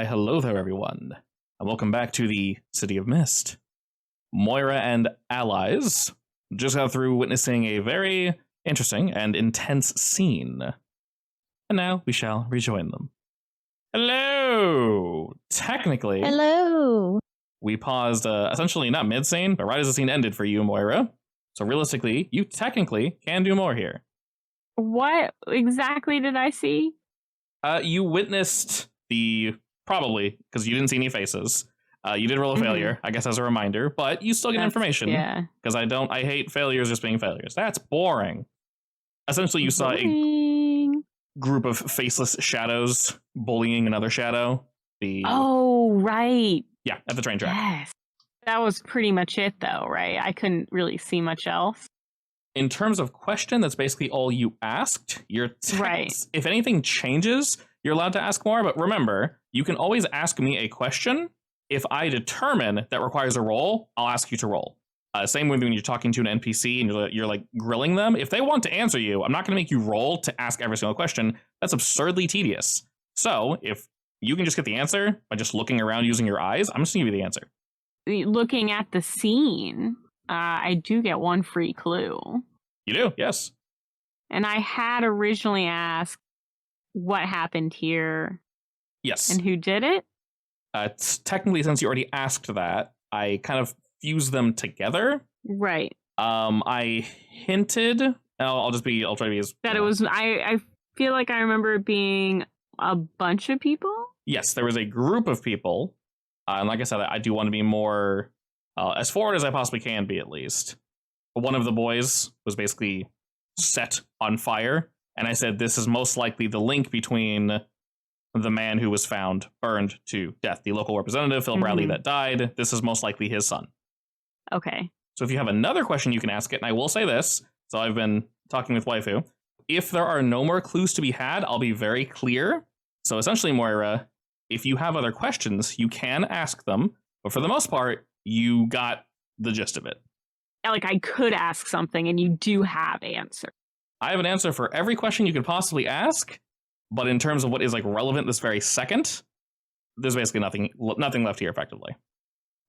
Hello there, everyone, and welcome back to the City of Mist. Moira and allies just got through witnessing a very interesting and intense scene, and now we shall rejoin them. Hello! Technically, Hello! We paused essentially not mid-scene, but right as the scene ended for you, Moira. So realistically, you technically can do more here. What exactly did I see? You witnessed probably, because you didn't see any faces. You did roll a failure, I guess, as a reminder, but you still get information. Yeah. Because I hate failures just being failures. That's boring. Essentially, you saw a group of faceless shadows bullying another shadow. Oh, right. Yeah, at the train track. Yes. That was pretty much it, though, right? I couldn't really see much else. In terms of question, that's basically all you asked. Right. If anything changes, you're allowed to ask more, but remember, you can always ask me a question. If I determine that requires a roll, I'll ask you to roll. Same with when you're talking to an NPC and you're like grilling them. If they want to answer you, I'm not going to make you roll to ask every single question. That's absurdly tedious. So if you can just get the answer by just looking around using your eyes, I'm just going to give you the answer. Looking at the scene, I do get one free clue. You do, yes. And I had originally asked what happened here. Yes. And who did it? Technically, since you already asked that, I kind of fused them together. Right. I hinted. I'll try to be as that it was. I feel like I remember it being a bunch of people. Yes, there was a group of people, and like I said, I do want to be more as forward as I possibly can be, at least. One of the boys was basically set on fire, and I said this is most likely the link between the man who was found burned to death, the local representative, Phil Bradley, that died. This is most likely his son. Okay. So if you have another question, you can ask it, and I will say this. So I've been talking with Waifu. If there are no more clues to be had, I'll be very clear. So essentially, Moira, if you have other questions, you can ask them. But for the most part, you got the gist of it. Like I could ask something, and you do have answer. I have an answer for every question you could possibly ask. But in terms of what is like relevant this very second, there's basically nothing left here effectively.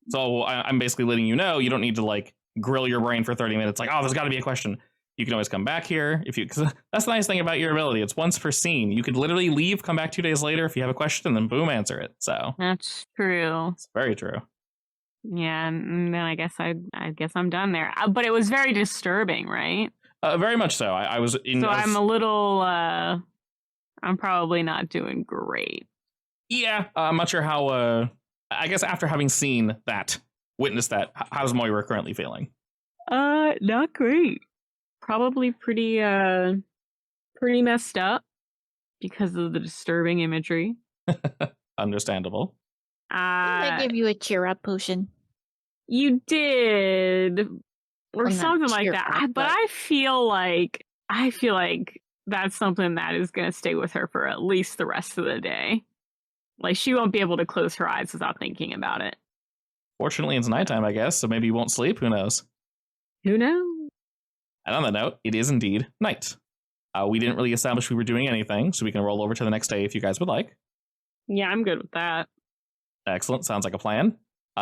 So I'm basically letting you know you don't need to like grill your brain for 30 minutes. Like, oh, there's got to be a question. You can always come back here cause that's the nice thing about your ability. It's once per scene. You could literally leave, come back 2 days later if you have a question, and then boom, answer it. So that's true. It's very true. Yeah, and then I guess I'm done there. But it was very disturbing, right? Very much so. I was in. So I'm a little. I'm probably not doing great. Yeah, I'm not sure how. I guess after having seen that, witnessed that, how's Moira currently feeling? Not great. Probably pretty messed up because of the disturbing imagery. Understandable. Didn't I give you a cheer up potion? You did, or something like that. But I feel like that's something that is going to stay with her for at least the rest of the day. Like, she won't be able to close her eyes without thinking about it. Fortunately, it's nighttime, I guess, so maybe you won't sleep. Who knows? Who knows? And on that note, it is indeed night. We didn't really establish we were doing anything, so we can roll over to the next day if you guys would like. Yeah, I'm good with that. Excellent. Sounds like a plan.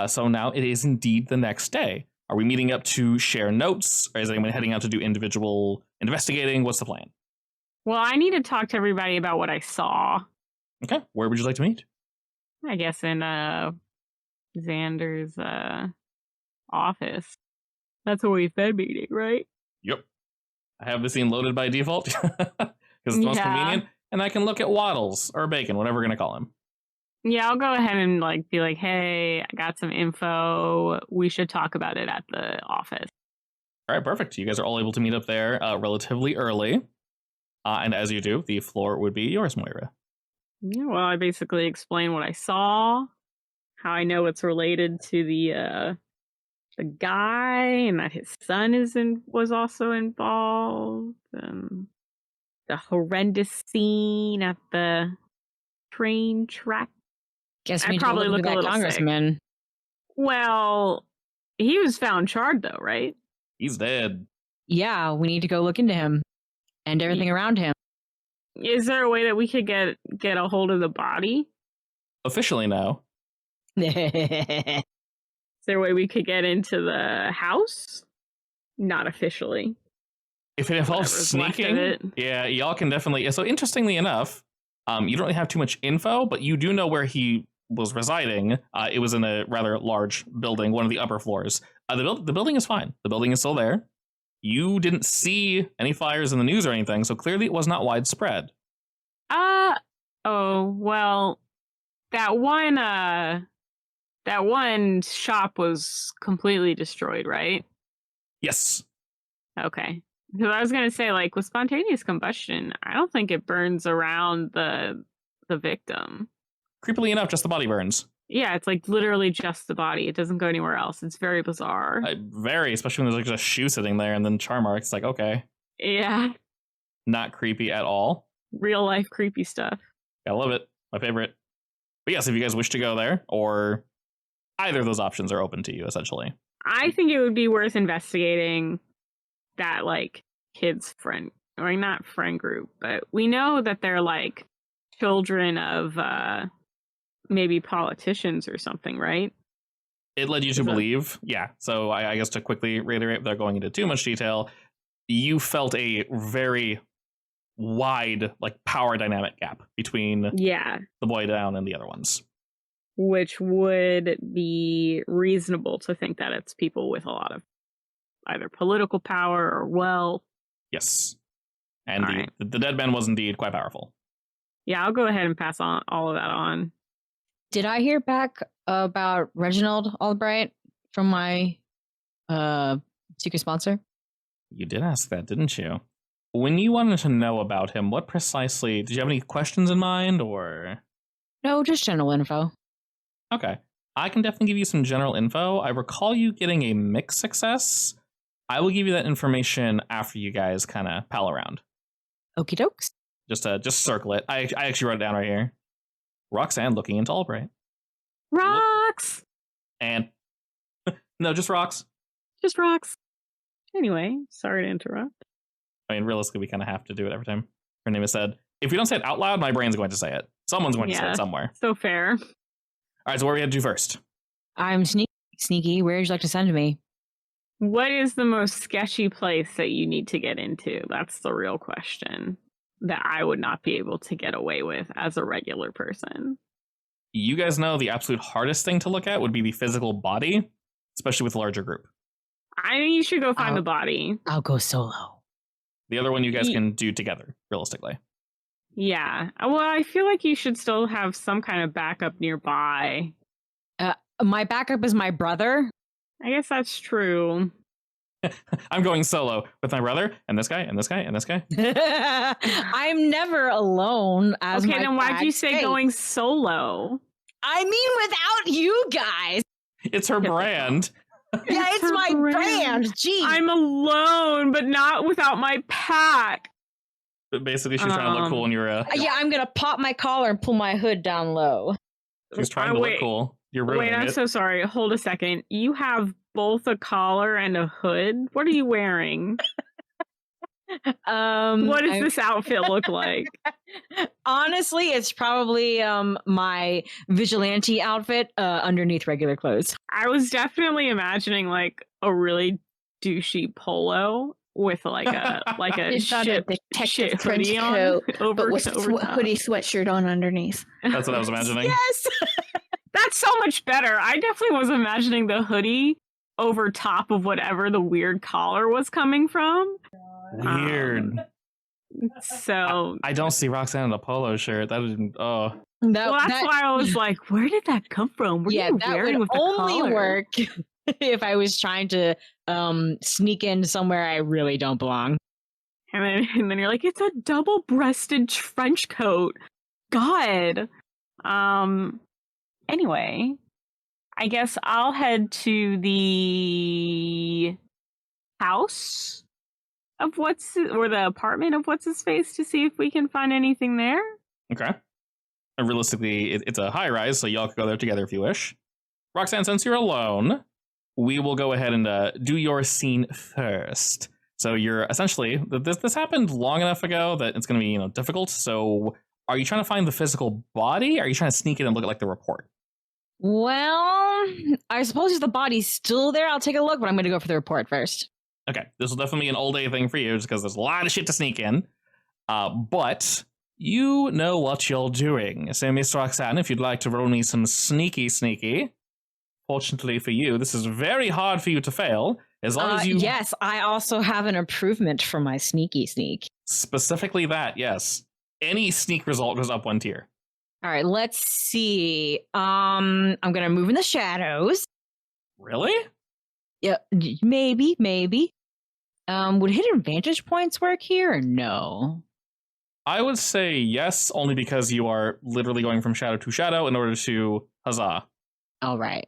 So now it is indeed the next day. Are we meeting up to share notes, or is anyone heading out to do individual investigating? What's the plan? Well, I need to talk to everybody about what I saw. Okay. Where would you like to meet? I guess in Xander's office. That's where we've been meeting, right? Yep. I have the scene loaded by default because it's the most convenient, and I can look at Waddles or Bacon, whatever we're gonna call him. Yeah, I'll go ahead and be like, hey, I got some info. We should talk about it at the office. All right, perfect. You guys are all able to meet up there relatively early. And as you do, the floor would be yours, Moira. Yeah, well, I basically explained what I saw, how I know it's related to the guy, and that his son was also involved, and the horrendous scene at the train track. Guess we probably look at that congressman. Sick. Well, he was found charred, though, right? He's dead. Yeah, we need to go look into him and everything around him. Is there a way that we could get a hold of the body? Officially, no. Is there a way we could get into the house? Not officially. If it involves sneaking, yeah, y'all can definitely. So interestingly enough, you don't really have too much info, but you do know where he was residing. It was in a rather large building, one of the upper floors. The building is fine. The building is still there. You didn't see any flyers in the news or anything, so clearly it was not widespread. Oh, well, that one shop was completely destroyed, right? Yes. Okay. Because I was gonna say, like, with spontaneous combustion, I don't think it burns around the victim. Creepily enough, just the body burns. Yeah, it's like literally just the body. It doesn't go anywhere else. It's very bizarre. Very, especially when there's like just a shoe sitting there and then char marks. Like, okay. Yeah. Not creepy at all. Real life creepy stuff. I love it. My favorite. But yes, if you guys wish to go there, or either of those options are open to you, essentially. I think it would be worth investigating that, like, kids' friend, or not friend group, but we know that they're, like, children of maybe politicians or something, right? It led you to believe, yeah. So I guess to quickly reiterate, without going into too much detail, you felt a very wide, like, power dynamic gap between the boy down and the other ones. Which would be reasonable to think that it's people with a lot of either political power or wealth. Yes. And the dead man was indeed quite powerful. Yeah, I'll go ahead and pass on all of that on. Did I hear back about Reginald Albright from my secret sponsor? You did ask that, didn't you? When you wanted to know about him, what precisely... Did you have any questions in mind, or...? No, just general info. Okay. I can definitely give you some general info. I recall you getting a mixed success. I will give you that information after you guys kind of pal around. Okie dokes. Just circle it. I actually wrote it down right here. Roxanne looking into Albright. Rocks! And... no, just rocks. Just rocks. Anyway, sorry to interrupt. I mean, realistically, we kind of have to do it every time her name is said. If we don't say it out loud, my brain's going to say it. Someone's going to say it somewhere. So fair. All right, so what are we going to do first? I'm sneaky. Where would you like to send me? What is the most sketchy place that you need to get into? That's the real question that I would not be able to get away with as a regular person. You guys know the absolute hardest thing to look at would be the physical body, especially with a larger group. I think you should go find the body. I'll go solo. The other one you guys can do together, realistically. Yeah. Well, I feel like you should still have some kind of backup nearby. My backup is my brother. I guess that's true. I'm going solo with my brother and this guy and this guy and this guy. I'm never alone. As okay, then why'd you say going solo? I mean, without you guys. It's her brand. Yeah, it's my brand. Gee, I'm alone, but not without my pack. But basically, she's trying to look cool when you're. Yeah, I'm gonna pop my collar and pull my hood down low. She's trying to look cool. You're ruining it. Wait, I'm so sorry. Hold a second. You have both a collar and a hood. What are you wearing? What does this outfit look like? Honestly, it's probably my vigilante outfit underneath regular clothes. I was definitely imagining like a really douchey polo with like a shit hoodie on but with hoodie sweatshirt on underneath. That's what I was imagining. Yes. That's so much better. I definitely was imagining the hoodie over top of whatever the weird collar was coming from. Weird. So I don't see Roxanne in a polo shirt. That didn't. Oh. That's why I was like, where did that come from? What are you wearing with the only collar? Work if I was trying to sneak in somewhere I really don't belong. And then you're like, it's a double-breasted trench coat. God. Anyway, I guess I'll head to the house of or the apartment of what's his face to see if we can find anything there. Okay. And realistically, it's a high rise, so y'all could go there together if you wish. Roxanne, since you're alone, we will go ahead and do your scene first. So you're essentially this happened long enough ago that it's going to be difficult. So Are you trying to find the physical body? Or are you trying to sneak in and look at like the report? Well, I suppose if the body's still there, I'll take a look, but I'm going to go for the report first. Okay, this will definitely be an all day thing for you just because there's a lot of shit to sneak in. But you know what you're doing. So, Miss Roxanne, if you'd like to roll me some sneaky. Fortunately for you, this is very hard for you to fail. As long as you... Yes, I also have an improvement for my sneak. Specifically that, yes. Any sneak result goes up 1 tier. All right, let's see. I'm going to move in the shadows. Really? Yeah, maybe. Would hidden vantage points work here or no? I would say yes, only because you are literally going from shadow to shadow in order to huzzah. All right.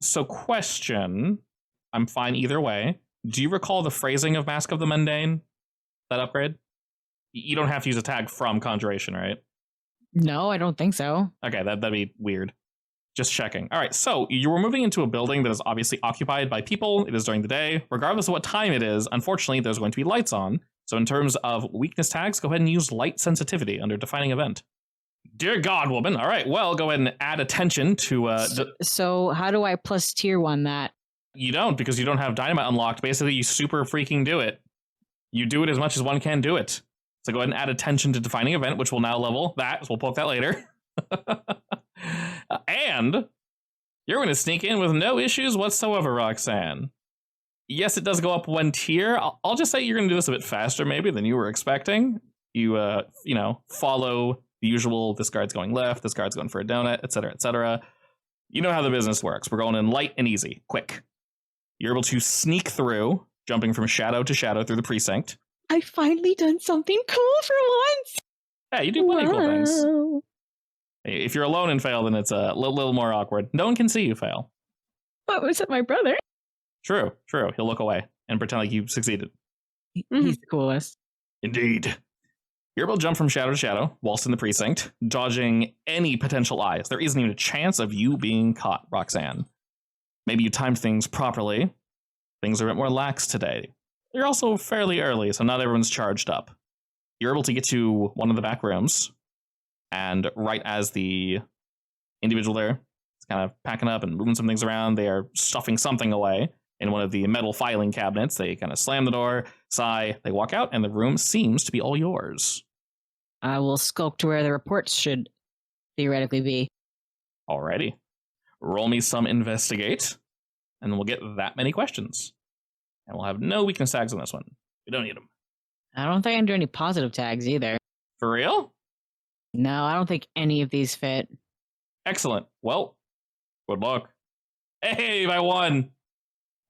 So question, I'm fine either way. Do you recall the phrasing of Mask of the Mundane? That upgrade? You don't have to use a tag from Conjuration, right? No, I don't think so. Okay, that'd be weird. Just checking. All right, so you were moving into a building that is obviously occupied by people. It is during the day. Regardless of what time it is, unfortunately, there's going to be lights on. So in terms of weakness tags, go ahead and use light sensitivity under defining event. Dear God, woman. All right, well, go ahead and add attention to... So how do I plus tier 1 that? You don't, because you don't have dynamite unlocked. Basically, you super freaking do it. You do it as much as one can do it. So go ahead and add attention to defining event, which will now level that. So we'll poke that later. And you're going to sneak in with no issues whatsoever, Roxanne. Yes, it does go up 1 tier. I'll just say you're going to do this a bit faster, maybe, than you were expecting. You, follow the usual, this guard's going left, this guard's going for a donut, etc., etc. You know how the business works. We're going in light and easy, quick. You're able to sneak through, jumping from shadow to shadow through the precinct. I finally done something cool for once. Yeah, you do plenty of cool things. If you're alone and fail, then it's a little more awkward. No one can see you fail. What was it, my brother? True. He'll look away and pretend like you succeeded. He's the coolest. Indeed. You're able to jump from shadow to shadow, whilst in the precinct, dodging any potential eyes. There isn't even a chance of you being caught, Roxanne. Maybe you timed things properly. Things are a bit more lax today. You're also fairly early, so not everyone's charged up. You're able to get to one of the back rooms, and right as the individual there is kind of packing up and moving some things around, they are stuffing something away in one of the metal filing cabinets. They kind of slam the door, sigh, they walk out, and the room seems to be all yours. I will skulk to where the reports should theoretically be. Alrighty. Roll me some investigate, and we'll get that many questions. And we'll have no weakness tags on this one. We don't need them. I don't think I can do any positive tags either. For real? No, I don't think any of these fit. Excellent. Well, good luck. Hey, I won.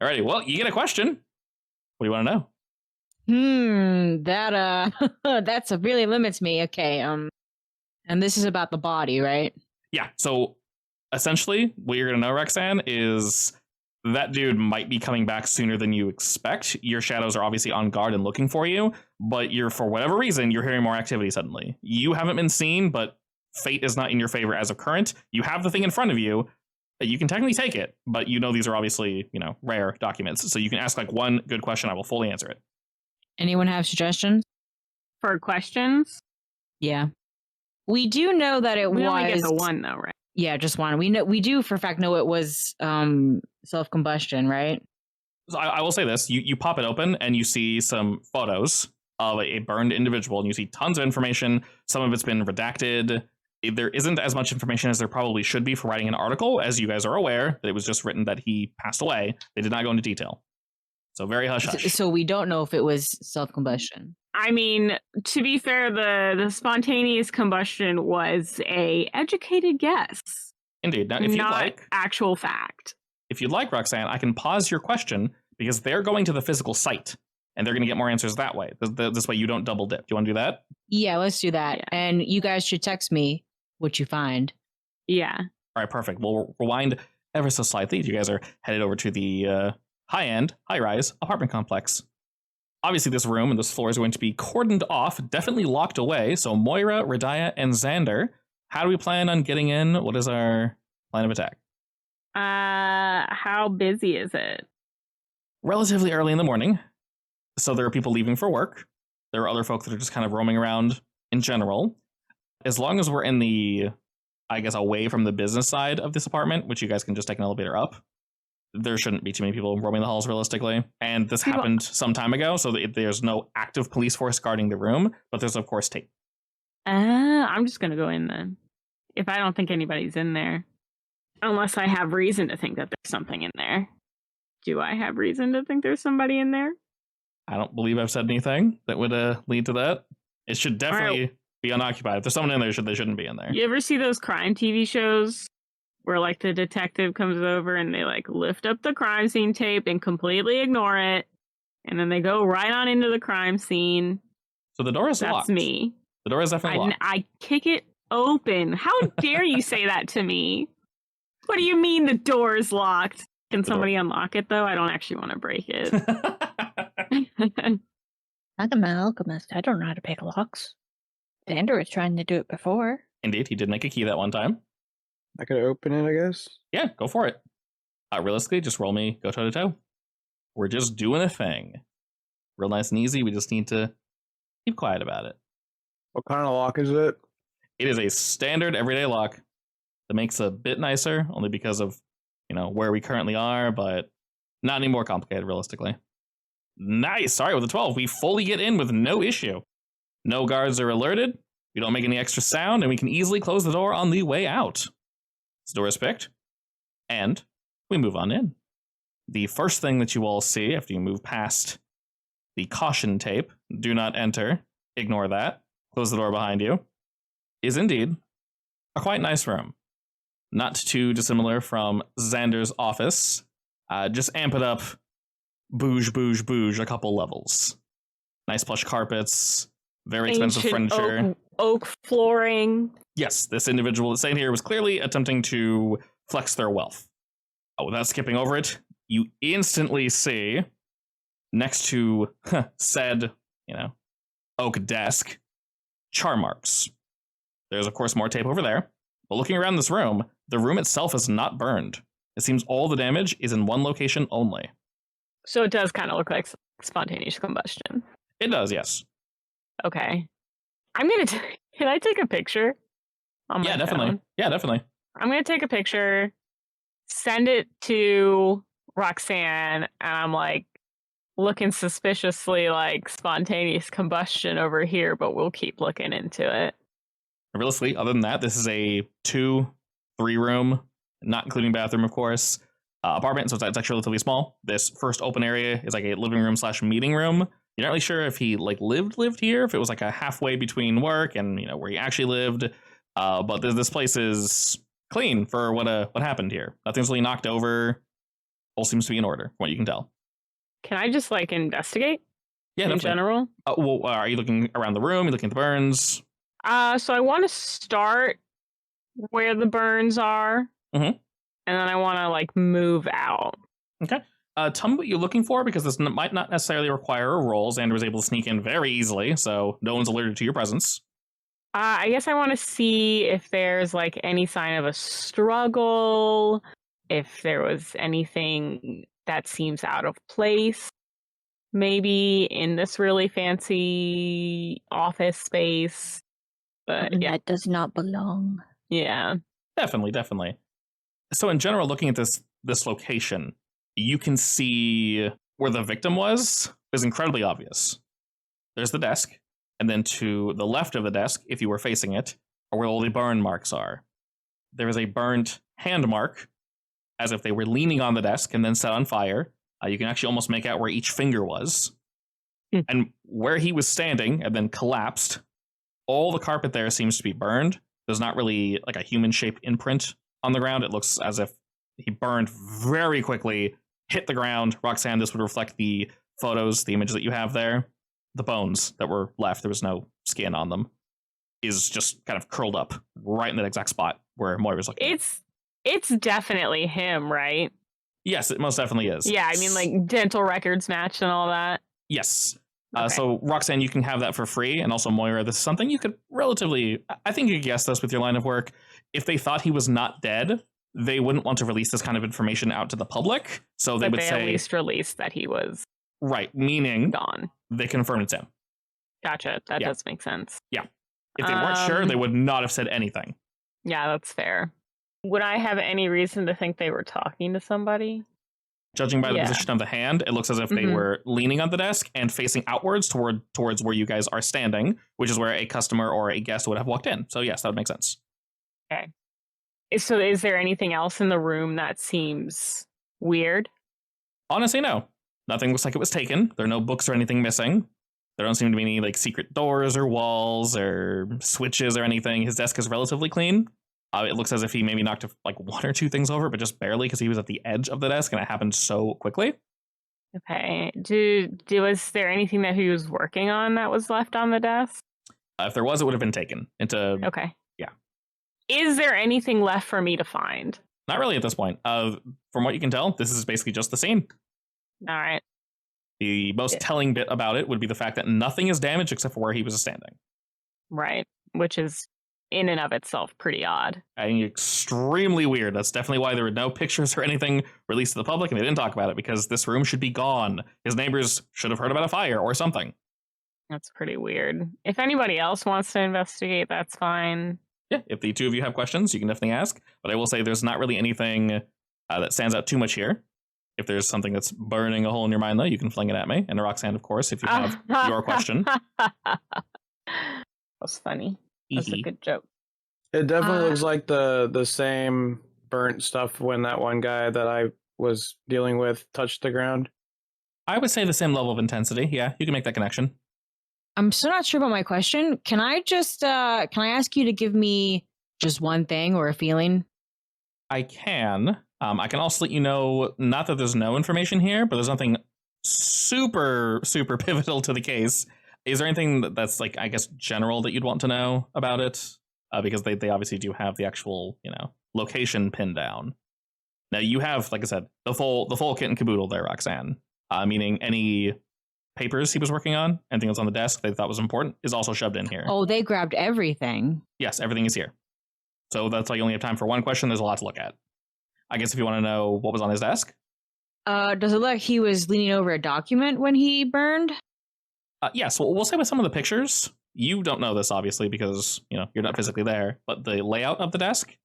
Alrighty, well, you get a question. What do you want to know? That severely limits me. Okay, and this is about the body, right? Yeah, so essentially what you're going to know, Roxanne, is that dude might be coming back sooner than you expect. Your shadows are obviously on guard and looking for you, but for whatever reason, you're hearing more activity suddenly. You haven't been seen, but fate is not in your favor as of current. You have the thing in front of you. You can technically take it, but these are obviously, rare documents. So you can ask like one good question. I will fully answer it. Anyone have suggestions? For questions? Yeah. We do know that we only get the one though, right? Yeah, just one. We do for a fact know it was self-combustion, right? So I will say this. You pop it open and you see some photos of a burned individual, and you see tons of information. Some of it's been redacted. There isn't as much information as there probably should be for writing an article, as you guys are aware that it was just written that he passed away. They did not go into detail. So very hush-hush. So we don't know if it was self-combustion. I mean, to be fair, the spontaneous combustion was a educated guess. Indeed. Now, if you'd like, actual fact. If you'd like, Roxanne, I can pause your question because they're going to the physical site and they're going to get more answers that way. This way you don't double dip. Do you want to do that? Yeah, let's do that. Yeah. And you guys should text me what you find. Yeah. All right, perfect. We'll rewind ever so slightly. You guys are headed over to the high-end, high-rise apartment complex. Obviously, this room and this floor is going to be cordoned off, definitely locked away. So Moira, Radiah, and Xander, how do we plan on getting in? What is our plan of attack? How busy is it? Relatively early in the morning. So there are people leaving for work. There are other folks that are just kind of roaming around in general. As long as we're in the, I guess, away from the business side of this apartment, which you guys can just take an elevator up, there shouldn't be too many people roaming the halls realistically. And this happened some time ago, so there's no active police force guarding the room, but there's, of course, tape. I'm just going to go in then. If I don't think anybody's in there. Unless I have reason to think that there's something in there. Do I have reason to think there's somebody in there? I don't believe I've said anything that would lead to that. It should definitely be unoccupied. If there's someone in there, they shouldn't be in there. You ever see those crime TV shows where like the detective comes over and they like lift up the crime scene tape and completely ignore it, and then they go right on into the crime scene? So the door is locked. That's me. The door is definitely locked. I kick it open. How dare you say that to me? What do you mean the door is locked? Can somebody unlock it though? I don't actually want to break it. I'm an alchemist. I don't know how to pick locks. Xander was trying to do it before. Indeed, he did make a key that one time. I could open it, I guess. Yeah, go for it. Realistically, just roll me, go toe to toe. We're just doing a thing. Real nice and easy. We just need to keep quiet about it. What kind of lock is it? It is a standard everyday lock that makes it a bit nicer, only because of, where we currently are, but not any more complicated, realistically. Nice. Sorry, with a 12, we fully get in with no issue. No guards are alerted. We don't make any extra sound, and we can easily close the door on the way out. This door is picked, and we move on in. The first thing that you all see after you move past the caution tape, do not enter, ignore that, close the door behind you, is indeed a quite nice room. Not too dissimilar from Xander's office. Just amp it up, bouge, bouge, bouge, a couple levels. Nice plush carpets, very expensive furniture. Oak flooring. Yes, this individual that's staying here was clearly attempting to flex their wealth. Without skipping over it, you instantly see, next to said, oak desk, char marks. There's, of course, more tape over there. But looking around this room, the room itself is not burned. It seems all the damage is in one location only. So it does kind of look like spontaneous combustion. It does, yes. Okay. Can I take a picture on my definitely. phone? Yeah, definitely. I'm going to take a picture, send it to Roxanne, and I'm like looking suspiciously like spontaneous combustion over here, but we'll keep looking into it. Realistically, other than that, this is a 2-3 room, not including bathroom, of course, apartment, so it's actually relatively small. This first open area is like a living room / meeting room. You're not really sure if he lived here, if it was like a halfway between work and where he actually lived. But this place is clean for what happened here. Nothing's really knocked over. All seems to be in order, from what you can tell. Can I just investigate? Yeah, in general. Are you looking around the room? Are you looking at the burns? So I want to start where the burns are, and then I want to move out. Okay. Tell me what you're looking for, because this might not necessarily require a roll. Xander was able to sneak in very easily, so no one's alerted to your presence. I guess I want to see if there's any sign of a struggle, if there was anything that seems out of place, maybe in this really fancy office space. But that does not belong. Yeah. Definitely. So in general, looking at this location, you can see where the victim was is incredibly obvious. There's the desk, and then to the left of the desk, if you were facing it, are where all the burn marks are. There is a burnt hand mark, as if they were leaning on the desk and then set on fire. You can actually almost make out where each finger was. And where he was standing and then collapsed, all the carpet there seems to be burned. There's not really a human-shaped imprint on the ground. It looks as if he burned very quickly, hit the ground. Roxanne, this would reflect the photos, the images that you have there. The bones that were left, there was no skin on them, is just kind of curled up right in that exact spot where Moira's looking. It's definitely him, right? Yes, it most definitely is. Yeah, I mean, dental records matched and all that. Yes. Okay. So, Roxanne, you can have that for free. And also, Moira, this is something you could I think you could guess this with your line of work. If they thought he was not dead, they wouldn't want to release this kind of information out to the public. So they would say, at least release that he was right, meaning gone. They confirmed it's him. Gotcha. That does make sense. Yeah. If they weren't sure, they would not have said anything. Yeah, that's fair. Would I have any reason to think they were talking to somebody? Judging by the Yeah. position of the hand, it looks as if they were leaning on the desk and facing outwards towards where you guys are standing, which is where a customer or a guest would have walked in. So yes, that would make sense. Okay. So is there anything else in the room that seems weird? Honestly, no. Nothing looks like it was taken. There are no books or anything missing. There don't seem to be any like secret doors or walls or switches or anything. His desk is relatively clean. It looks as if he maybe knocked like one or two things over, but just barely because he was at the edge of the desk and it happened so quickly. Okay. Was there anything that he was working on that was left on the desk? If there was, it would have been taken into... Okay. Yeah. Is there anything left for me to find? Not really at this point. From what you can tell, this is basically just the scene. All right. The most telling bit about it would be the fact that nothing is damaged except for where he was standing. Right. Which is in and of itself pretty odd. And extremely weird. That's definitely why there were no pictures or anything released to the public, and they didn't talk about it, because this room should be gone. His neighbors should have heard about a fire or something. That's pretty weird. If anybody else wants to investigate, that's fine. Yeah, if the two of you have questions, you can definitely ask. But I will say there's not really anything that stands out too much here. If there's something that's burning a hole in your mind, though, you can fling it at me. And Roxanne, of course, if you have your question. That was funny. That's a good joke. It definitely looks like the same burnt stuff when that one guy that I was dealing with touched the ground. I would say the same level of intensity. Yeah, you can make that connection. I'm still not sure about my question. Can I just can I ask you to give me just one thing or a feeling? I can. I can also let you know, not that there's no information here, but there's nothing super pivotal to the case. Is there anything that's like, I guess, general that you'd want to know about it? Because they obviously do have the actual, location pinned down. Now you have, like I said, the full kit and caboodle there, Roxanne. Meaning any papers he was working on, anything that's on the desk they thought was important, is also shoved in here. Oh, they grabbed everything. Yes, everything is here. So that's why you only have time for one question. There's a lot to look at. I guess if you want to know what was on his desk. Does it look like he was leaning over a document when he burned? Yes, we'll say with some of the pictures. You don't know this, obviously, because you're not physically there. But the layout of the desk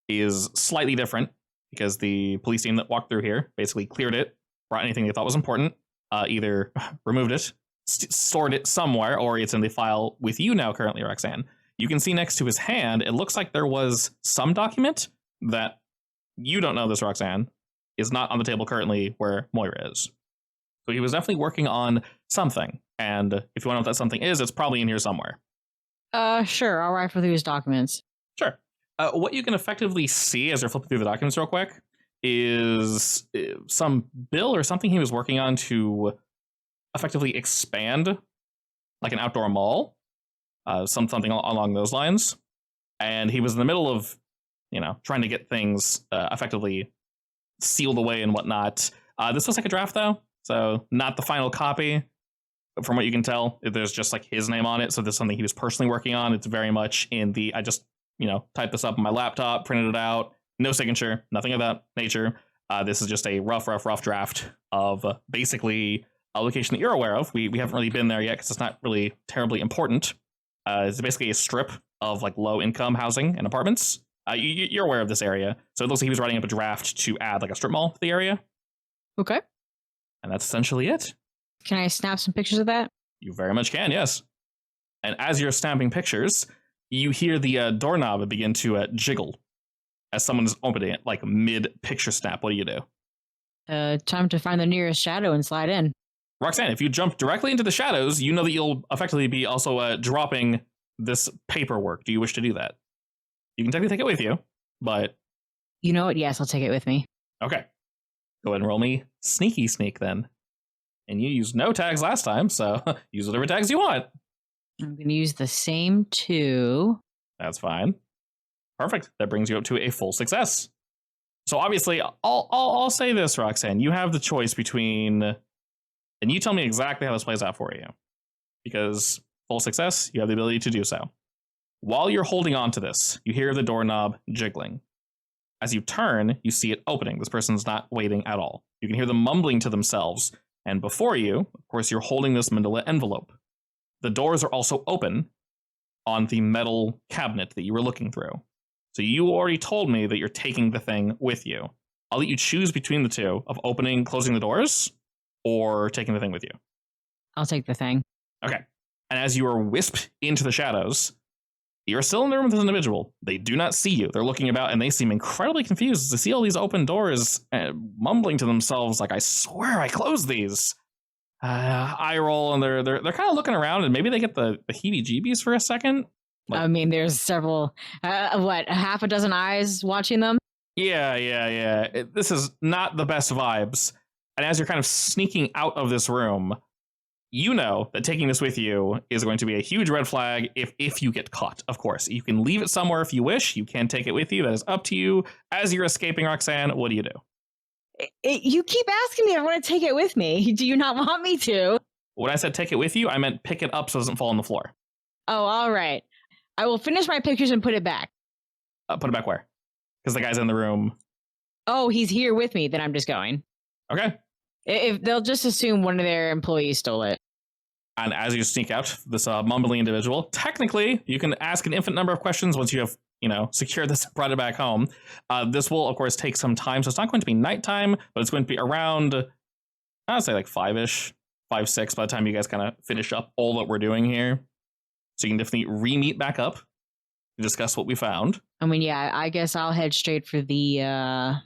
is slightly different because the police team that walked through here basically cleared it, brought anything they thought was important, either removed it, stored it somewhere, or it's in the file with you now currently, Roxanne. You can see next to his hand, it looks like there was some document that you don't know this, Roxanne, is not on the table currently where Moira is. So he was definitely working on something. And if you want to know what that something is, it's probably in here somewhere. Sure. I'll rifle through his documents. Sure. What you can effectively see as you're flipping through the documents real quick is some bill or something he was working on to effectively expand like an outdoor mall, something along those lines. And he was in the middle of, trying to get things effectively sealed away and whatnot. This looks like a draft, though, so not the final copy. But from what you can tell, there's just like his name on it. So this is something he was personally working on. It's very much in the, I just, typed this up on my laptop, printed it out, no signature, nothing of that nature. This is just a rough draft of basically a location that you're aware of. We haven't really been there yet because it's not really terribly important. It's basically a strip of like low income housing and apartments. You're aware of this area. So it looks like he was writing up a draft to add like a strip mall to the area. Okay. And that's essentially it. Can I snap some pictures of that? You very much can, yes. And as you're snapping pictures, you hear the doorknob begin to jiggle as someone's opening it, like mid-picture snap. What do you do? Time to find the nearest shadow and slide in. Roxanne, if you jump directly into the shadows, you know that you'll effectively be also dropping this paperwork. Do you wish to do that? You can technically take it with you, but... You know what? Yes, I'll take it with me. Okay. Go ahead and roll me sneaky sneak then. And you used no tags last time, so use whatever tags you want. I'm going to use the same 2. That's fine. Perfect. That brings you up to a full success. So obviously, I'll say this, Roxanne. You have the choice between... And you tell me exactly how this plays out for you. Because full success, you have the ability to do so. While you're holding on to this, you hear the doorknob jiggling. As you turn, you see it opening. This person's not waiting at all. You can hear them mumbling to themselves. And before you, of course, you're holding this manila envelope. The doors are also open, on the metal cabinet that you were looking through. So you already told me that you're taking the thing with you. I'll let you choose between the two of opening, closing the doors, or taking the thing with you. I'll take the thing. Okay. And as you are whisked into the shadows, you're still in the room with this individual. They do not see you. They're looking about and they seem incredibly confused to see all these open doors, mumbling to themselves like, I swear I closed these. Eye roll, and they're kind of looking around, and maybe they get the heebie-jeebies for a second. Like, I mean, there's several, half a dozen eyes watching them? Yeah. This is not the best vibes. And as you're kind of sneaking out of this room, you know that taking this with you is going to be a huge red flag if you get caught, of course. You can leave it somewhere if you wish. You can take it with you. That is up to you. As you're escaping, Roxanne, what do you do? You keep asking me if I want to take it with me. Do you not want me to? When I said take it with you, I meant pick it up so it doesn't fall on the floor. Oh, all right. I will finish my pictures and put it back. Put it back where? Because the guy's in the room. Oh, he's here with me. Then I'm just going. Okay. If they'll just assume one of their employees stole it. And as you sneak out, this mumbling individual, technically, you can ask an infinite number of questions once you have, secured this, brought it back home. This will, of course, take some time. So it's not going to be nighttime, but it's going to be around, I'd say like 5-ish, 5, 6 by the time you guys kind of finish up all that we're doing here. So you can definitely re-meet back up to discuss what we found. I mean, yeah, I guess I'll head straight for the our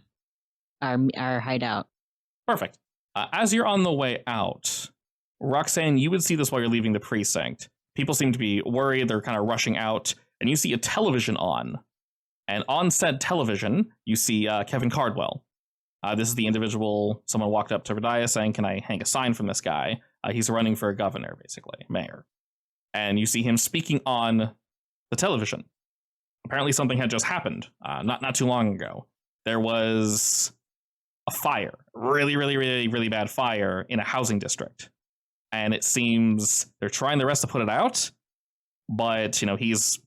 hideout. Perfect. As you're on the way out, Roxanne, you would see this while you're leaving the precinct. People seem to be worried. They're kind of rushing out. And you see a television on. And on said television, you see Kevin Cardwell. This is the individual. Someone walked up to Radiah saying, can I hang a sign from this guy? He's running for governor, basically, mayor. And you see him speaking on the television. Apparently something had just happened not too long ago. There was a fire, really bad fire in a housing district. And it seems they're trying their best to put it out. But, he's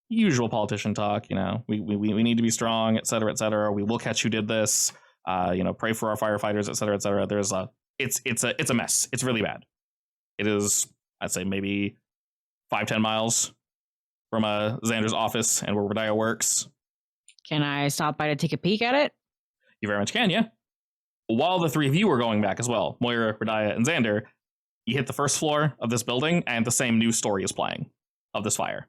usual politician talk, we need to be strong, et cetera. We will catch who did this. Pray for our firefighters, et cetera. There's it's a mess. It's really bad. It is, I'd say, maybe 5-10 miles from Xander's office and where Radiah works. Can I stop by to take a peek at it? You very much can, yeah. While the three of you were going back as well, Moira, Radiah, and Xander, you hit the first floor of this building, and the same news story is playing of this fire.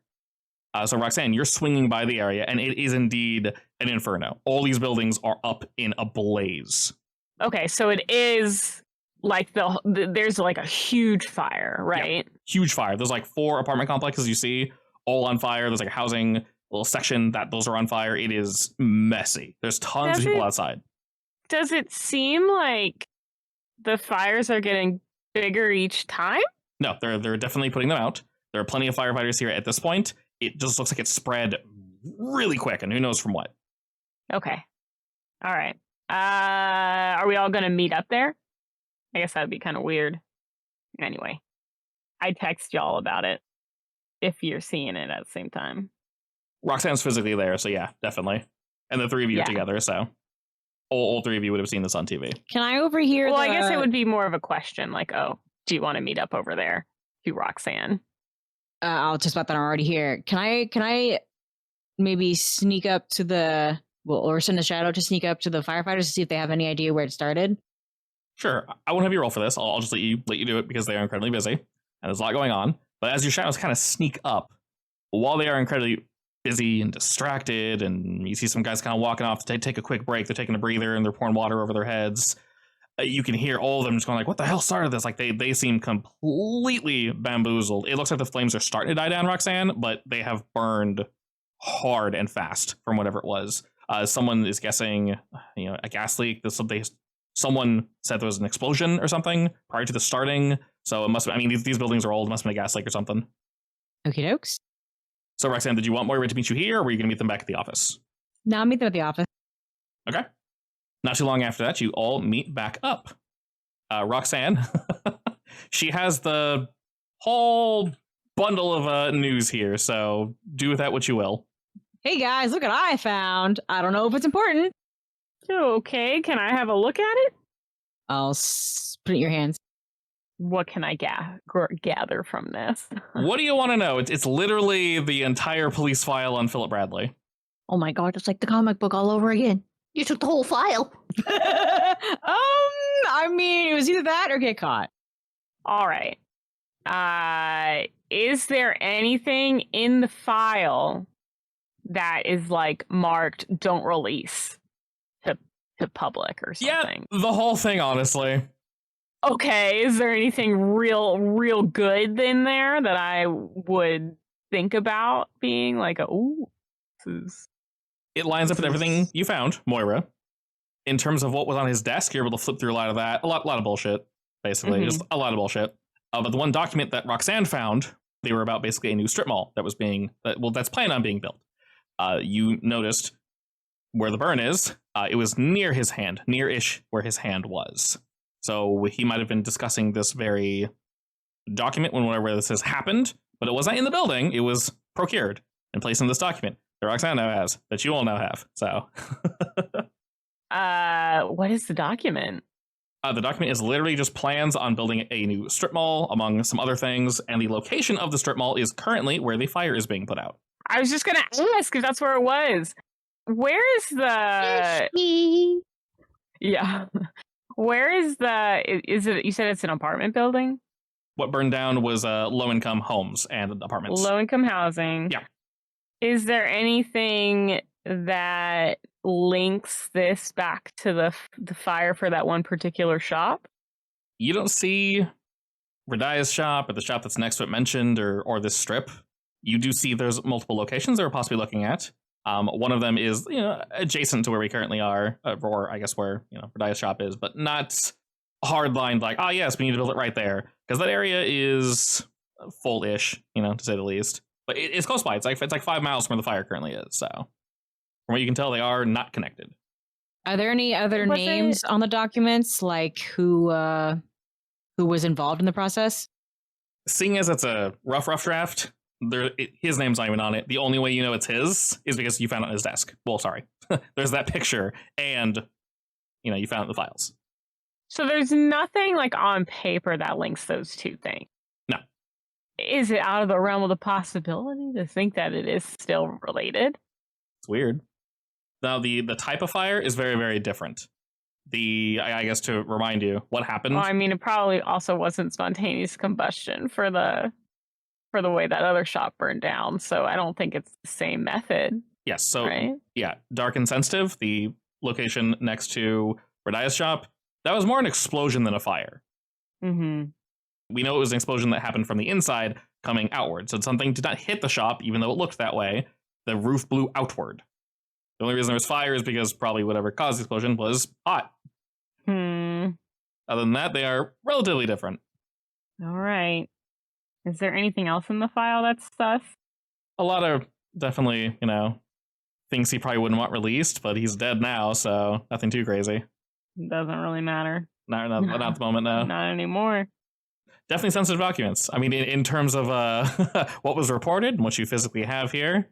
So Roxanne, you're swinging by the area, and it is indeed an inferno. All these buildings are up in a blaze. Okay, so it is like there's like a huge fire, right? Yeah, huge fire. There's like 4 apartment complexes you see, all on fire. There's like a housing little section that those are on fire. It is messy. There's tons of people outside. Does it seem like the fires are getting bigger each time? No, they're definitely putting them out. There are plenty of firefighters here at this point. It just looks like it's spread really quick, and who knows from what. Okay. All right. Are we all going to meet up there? I guess that would be kind of weird. Anyway, I text y'all about it if you're seeing it at the same time. Roxanne's physically there, so yeah, definitely. And the 3 of you are together, so all 3 of you would have seen this on TV. Can I overhear? Well, I guess it would be more of a question, like, oh, do you want to meet up over there to Roxanne? I'll just about that I'm already here. Can I maybe sneak up to or send a shadow to sneak up to the firefighters to see if they have any idea where it started? Sure. I won't have you roll for this. I'll just let you do it because they are incredibly busy and there's a lot going on. But as your shadows kind of sneak up, while they are incredibly busy and distracted, and you see some guys kind of walking off to take a quick break, they're taking a breather and they're pouring water over their heads. You can hear all of them just going like, what the hell started this? Like they seem completely bamboozled. It looks like the flames are starting to die down, Roxanne, but they have burned hard and fast from whatever it was. Someone is guessing, a gas leak. Someone said there was an explosion or something prior to the starting. So it must have, these buildings are old. It must have been a gas leak or something. Okie dokes. So Roxanne, did you want Moira to meet you here, or were you going to meet them back at the office? No, I'll meet them at the office. Okay. Not too long after that, you all meet back up. Roxanne, she has the whole bundle of news here, so do with that what you will. Hey guys, look what I found. I don't know if it's important. Okay, can I have a look at it? I'll put it in your hands. what can I gather from this? What do you want to know? It's literally the entire police file on Philip Bradley. Oh my god, it's like the comic book all over again. You took the whole file. I mean, it was either that or get caught. All right. Is there anything in the file that is like marked "Don't release" to public or something? Yeah, the whole thing, honestly. Okay. Is there anything real good in there that I would think about being like, "Ooh, this is"? It lines up with everything you found, Moira. In terms of what was on his desk, you're able to flip through a lot of that. A lot of bullshit, basically. Just a lot of bullshit. But the one document that Roxanne found, they were about basically a new strip mall that was that's planned on being built. You noticed where the burn is. It was near his hand, near-ish where his hand was. So he might have been discussing this very document whenever this has happened, but it wasn't in the building. It was procured and placed in this document that Roxanne now has, that you all now have. So, what is the document? the document is literally just plans on building a new strip mall, among some other things, and the location of the strip mall is currently where the fire is being put out. I was just gonna ask if that's where it was. Where is the? Yeah. Where is the? Is it? You said it's an apartment building. What burned down was low-income homes and apartments. Low-income housing. Yeah. Is there anything that links this back to the fire for that one particular shop? You don't see Radia's shop or the shop that's next to it mentioned or this strip. You do see there's multiple locations that we're possibly looking at. One of them is adjacent to where we currently are, or I guess where Radia's shop is, but not hard-lined like, oh yes, we need to build it right there, because that area is full-ish, to say the least. But it's close by. It's like 5 miles from where the fire currently is. So, from what you can tell, they are not connected. Are there any other names on the documents, like who was involved in the process? Seeing as it's a rough draft, his name's not even on it. The only way you know it's his is because you found it on his desk. Well, sorry, there's that picture, and you found it in the files. So there's nothing like on paper that links those two things. No. Is it out of the realm of the possibility to think that it is still related? It's weird. Now, the type of fire is very, very different. I guess to remind you what happened. Well, I mean, it probably also wasn't spontaneous combustion for the way that other shop burned down. So I don't think it's the same method. Yes. So right? Yeah, Dark and Sensitive, the location next to Radia's shop, that was more an explosion than a fire. Mm-hmm. We know it was an explosion that happened from the inside coming outward. So something did not hit the shop, even though it looked that way. The roof blew outward. The only reason there was fire is because probably whatever caused the explosion was hot. Other than that, they are relatively different. All right. Is there anything else in the file that's sus? A lot of definitely, things he probably wouldn't want released, but he's dead now, so nothing too crazy. Doesn't really matter. Not at the moment, no. Not anymore. Definitely sensitive documents. I mean, in terms of what was reported and what you physically have here,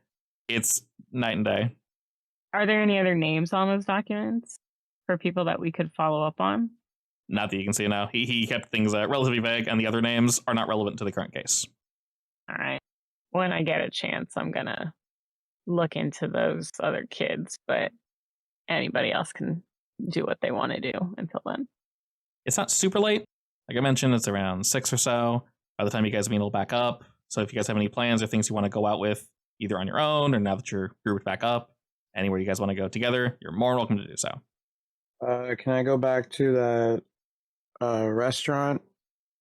it's night and day. Are there any other names on those documents for people that we could follow up on? Not that you can see now. He kept things relatively vague, and the other names are not relevant to the current case. All right. When I get a chance, I'm going to look into those other kids, but anybody else can do what they want to do until then. It's not super late. Like I mentioned, it's around 6 or so by the time you guys meet, it'll back up. So if you guys have any plans or things you want to go out with, either on your own or now that you're grouped back up, anywhere you guys want to go together, you're more than welcome to do so. Can I go back to that restaurant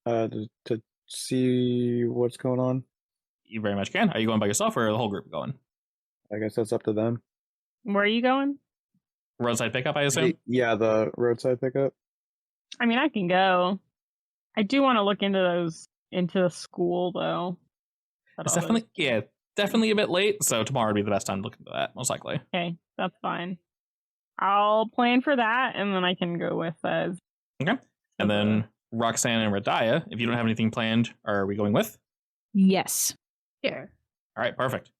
to see what's going on? You very much can. Are you going by yourself or the whole group going? I guess that's up to them. Where are you going? Roadside pickup, I assume? Yeah, the roadside pickup. I mean, I can go. I do want to look into the school, though. It's definitely a bit late, so tomorrow would be the best time to look into that, most likely. Okay, that's fine. I'll plan for that, and then I can go with Okay. And then Roxanne and Radia, if you don't have anything planned, are we going with? Yes. Sure. All right, perfect.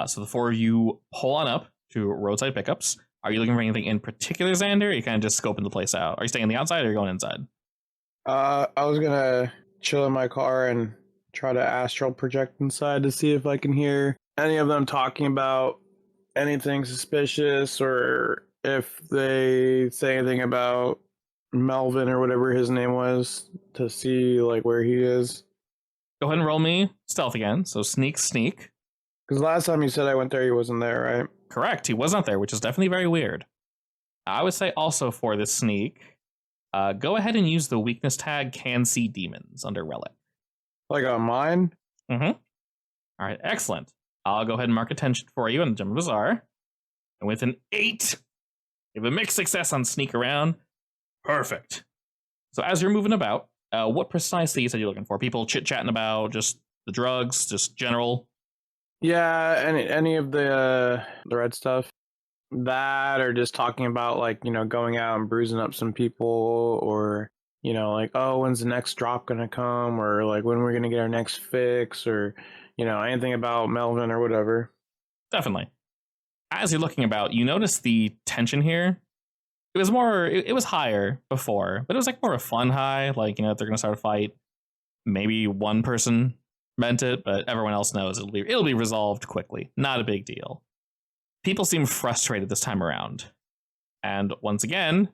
So the four of you pull on up to roadside pickups. Are you looking for anything in particular, Xander? Or are you kind of just scoping the place out? Are you staying on the outside or are you going inside? I was gonna chill in my car and try to astral project inside to see if I can hear any of them talking about anything suspicious, or if they say anything about Melvin or whatever his name was, to see like where he is. Go ahead and roll me stealth again. So sneak. Because last time you said I went there, he wasn't there, right? Correct. He was not there, which is definitely very weird. I would say also for this sneak, go ahead and use the weakness tag can see demons under relic. Like on mine? Mm-hmm. All right, excellent. I'll go ahead and mark attention for you on the Gem Bazaar. And with an 8, you have a mixed success on sneak around. Perfect. So as you're moving about, what precisely you said you're looking for? People chit-chatting about just the drugs, just general? Yeah, any of the red stuff. That, or just talking about like, going out and bruising up some people, or like, oh, when's the next drop gonna come, or like when we're gonna get our next fix, or anything about Melvin or whatever. Definitely. As you're looking about, you notice the tension here. It was more, it was higher before, but it was like more a fun high. Like, if they're gonna start a fight, maybe one person meant it, but everyone else knows it'll be resolved quickly. Not a big deal. People seem frustrated this time around. And once again,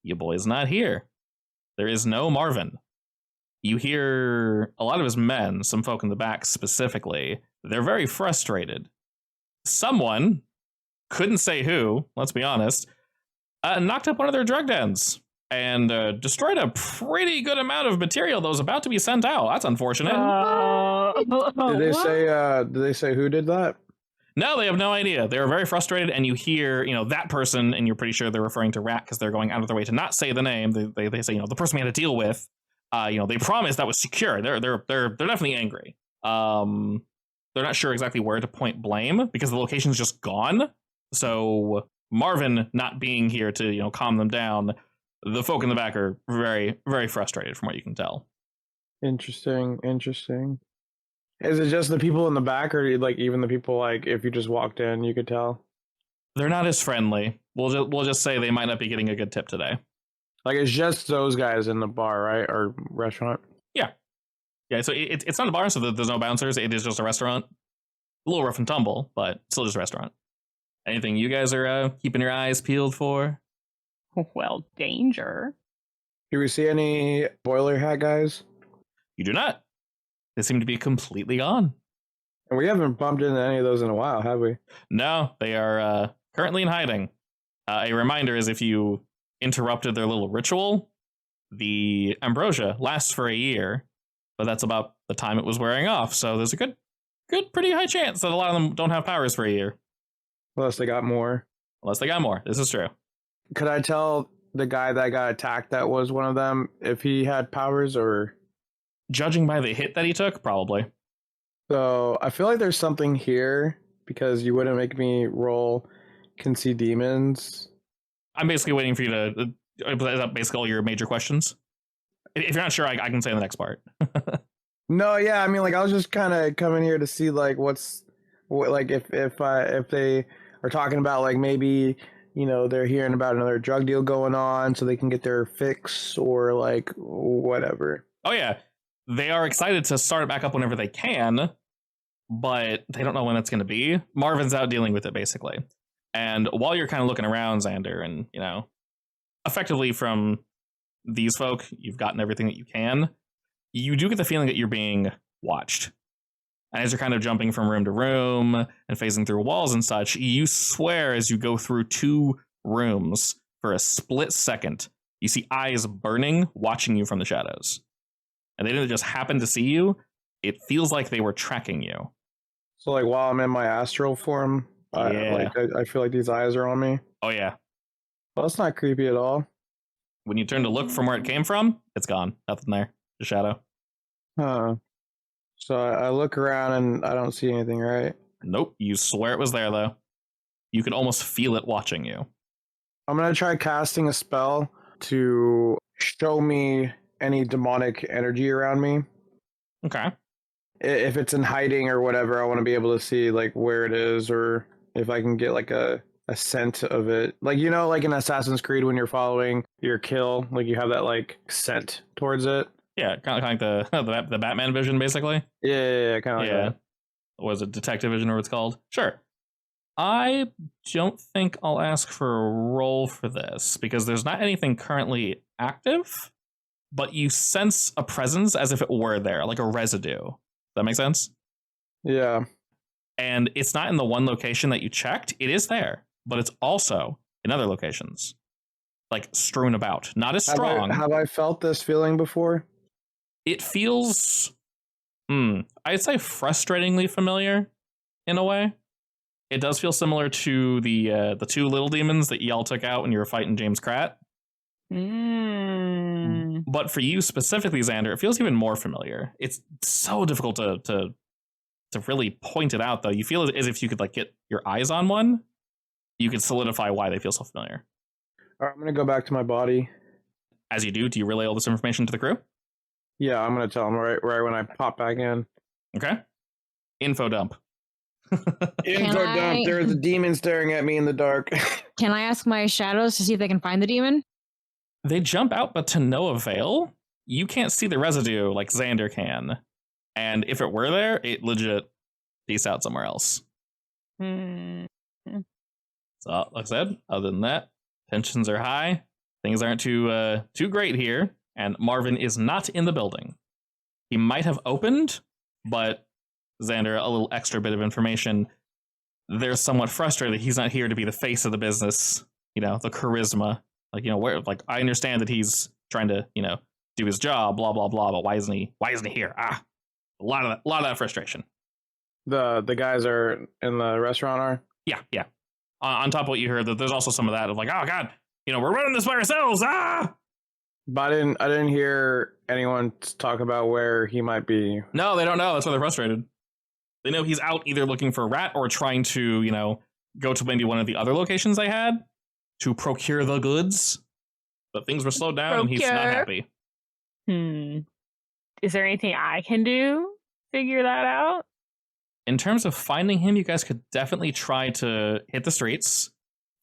your boy's not here. There is no Marvin. You hear a lot of his men, some folk in the back specifically, they're very frustrated. Someone, couldn't say who, let's be honest, knocked up one of their drug dens and destroyed a pretty good amount of material that was about to be sent out. That's unfortunate. Did they say who did that? No, they have no idea. They were very frustrated, and you hear, that person, and you're pretty sure they're referring to Rat because they're going out of their way to not say the name. They say, the person we had to deal with, they promised that was secure. They're definitely angry. They're not sure exactly where to point blame because the location's just gone. So Marvin not being here to, calm them down, the folk in the back are very, very frustrated from what you can tell. Interesting. Is it just the people in the back, or like even the people, like if you just walked in, you could tell? They're not as friendly. We'll just say they might not be getting a good tip today. Like it's just those guys in the bar, right, or restaurant? Yeah. So it's not a bar, so there's no bouncers. It is just a restaurant. A little rough and tumble, but still just a restaurant. Anything you guys are keeping your eyes peeled for? Well, danger. Do we see any boiler hat guys? You do not. They seem to be completely gone. And we haven't bumped into any of those in a while, have we? No, they are currently in hiding. A reminder is if you interrupted their little ritual, the ambrosia lasts for a year, but that's about the time it was wearing off. So there's a good, pretty high chance that a lot of them don't have powers for a year. Unless they got more. This is true. Could I tell the guy that got attacked that was one of them if he had powers, or? Judging by the hit that he took, probably. So I feel like there's something here because you wouldn't make me roll can see demons. I'm basically waiting for you to. Is that basically all your major questions? If you're not sure, I can say the next part. No, yeah, I mean, like I was just kind of coming here to see like like if they are talking about like maybe they're hearing about another drug deal going on so they can get their fix, or like whatever. Oh yeah. They are excited to start it back up whenever they can, but they don't know when that's going to be. Marvin's out dealing with it, basically. And while you're kind of looking around, Xander, and, effectively from these folk, you've gotten everything that you can, you do get the feeling that you're being watched. And as you're kind of jumping from room to room and phasing through walls and such, you swear as you go through 2 rooms for a split second, you see eyes burning, watching you from the shadows. And they didn't just happen to see you. It feels like they were tracking you. So like while I'm in my astral form, Yeah. I feel like these eyes are on me. Oh yeah. Well, that's not creepy at all. When you turn to look from where it came from, it's gone. Nothing there. The shadow. Huh. So I look around and I don't see anything, right? Nope. You swear it was there though. You can almost feel it watching you. I'm gonna try casting a spell to show me any demonic energy around me. Okay. If it's in hiding or whatever, I want to be able to see like where it is, or if I can get like a scent of it. Like like in Assassin's Creed when you're following your kill, like you have that like scent towards it. Yeah, kind of like the Batman vision, basically. Yeah, kind of like Yeah. that. Was it detective vision or what it's called? Sure. I don't think I'll ask for a roll for this because there's not anything currently active, but you sense a presence as if it were there, like a residue. Does that make sense? Yeah. And it's not in the one location that you checked. It is there, but it's also in other locations, like strewn about. Not as strong. Have I felt this feeling before? It feels, I'd say frustratingly familiar in a way. It does feel similar to the two little demons that y'all took out when you were fighting James Kratt. But for you specifically, Xander, it feels even more familiar. It's so difficult to really point it out, though. You feel as if you could like get your eyes on one, you could solidify why they feel so familiar. All right, I'm gonna go back to my body. As you do you relay all this information to the crew? Yeah, I'm gonna tell them right when I pop back in. Okay. Info dump. Info dump. There's a demon staring at me in the dark. Can I ask my shadows to see if they can find the demon? They jump out, but to no avail. You can't see the residue like Xander can. And if it were there, it legit peace out somewhere else. So, like I said, other than that, tensions are high. Things aren't too great here. And Marvin is not in the building. He might have opened, but Xander, a little extra bit of information. They're somewhat frustrated he's not here to be the face of the business. You know, the charisma. Like, you know, where, like, I understand that he's trying to, you know, do his job, blah, blah, blah, but why isn't he here? A lot of that frustration. The guys are in the restaurant are? Yeah. On top of what you heard, that there's also some of that of like, oh God, you know, we're running this by ourselves. But I didn't hear anyone talk about where he might be. No, they don't know. That's why they're frustrated. They know he's out either looking for a rat or trying to, you know, go to maybe one of the other locations they had to procure the goods. But things were slowed down and he's not happy. Is there anything I can do? Figure that out? In terms of finding him, you guys could definitely try to hit the streets.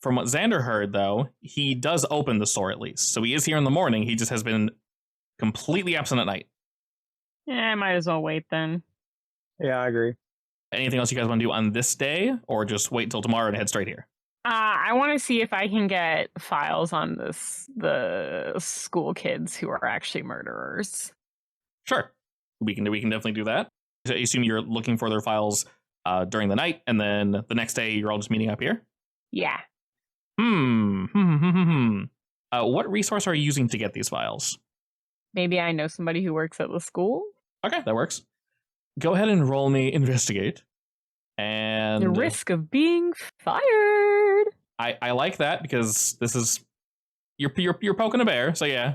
From what Xander heard, though, he does open the store at least. So he is here in the morning. He just has been completely absent at night. Yeah, I might as well wait then. Yeah, I agree. Anything else you guys want to do on this day, or just wait till tomorrow and head straight here? I want to see if I can get files on the school kids who are actually murderers. Sure, we can definitely do that. So I assume you're looking for their files during the night, and then the next day you're all just meeting up here. Yeah. What resource are you using to get these files? Maybe I know somebody who works at the school. Okay, that works. Go ahead and roll me investigate. And the risk of being fired. I like that because this is you're poking a bear. So yeah,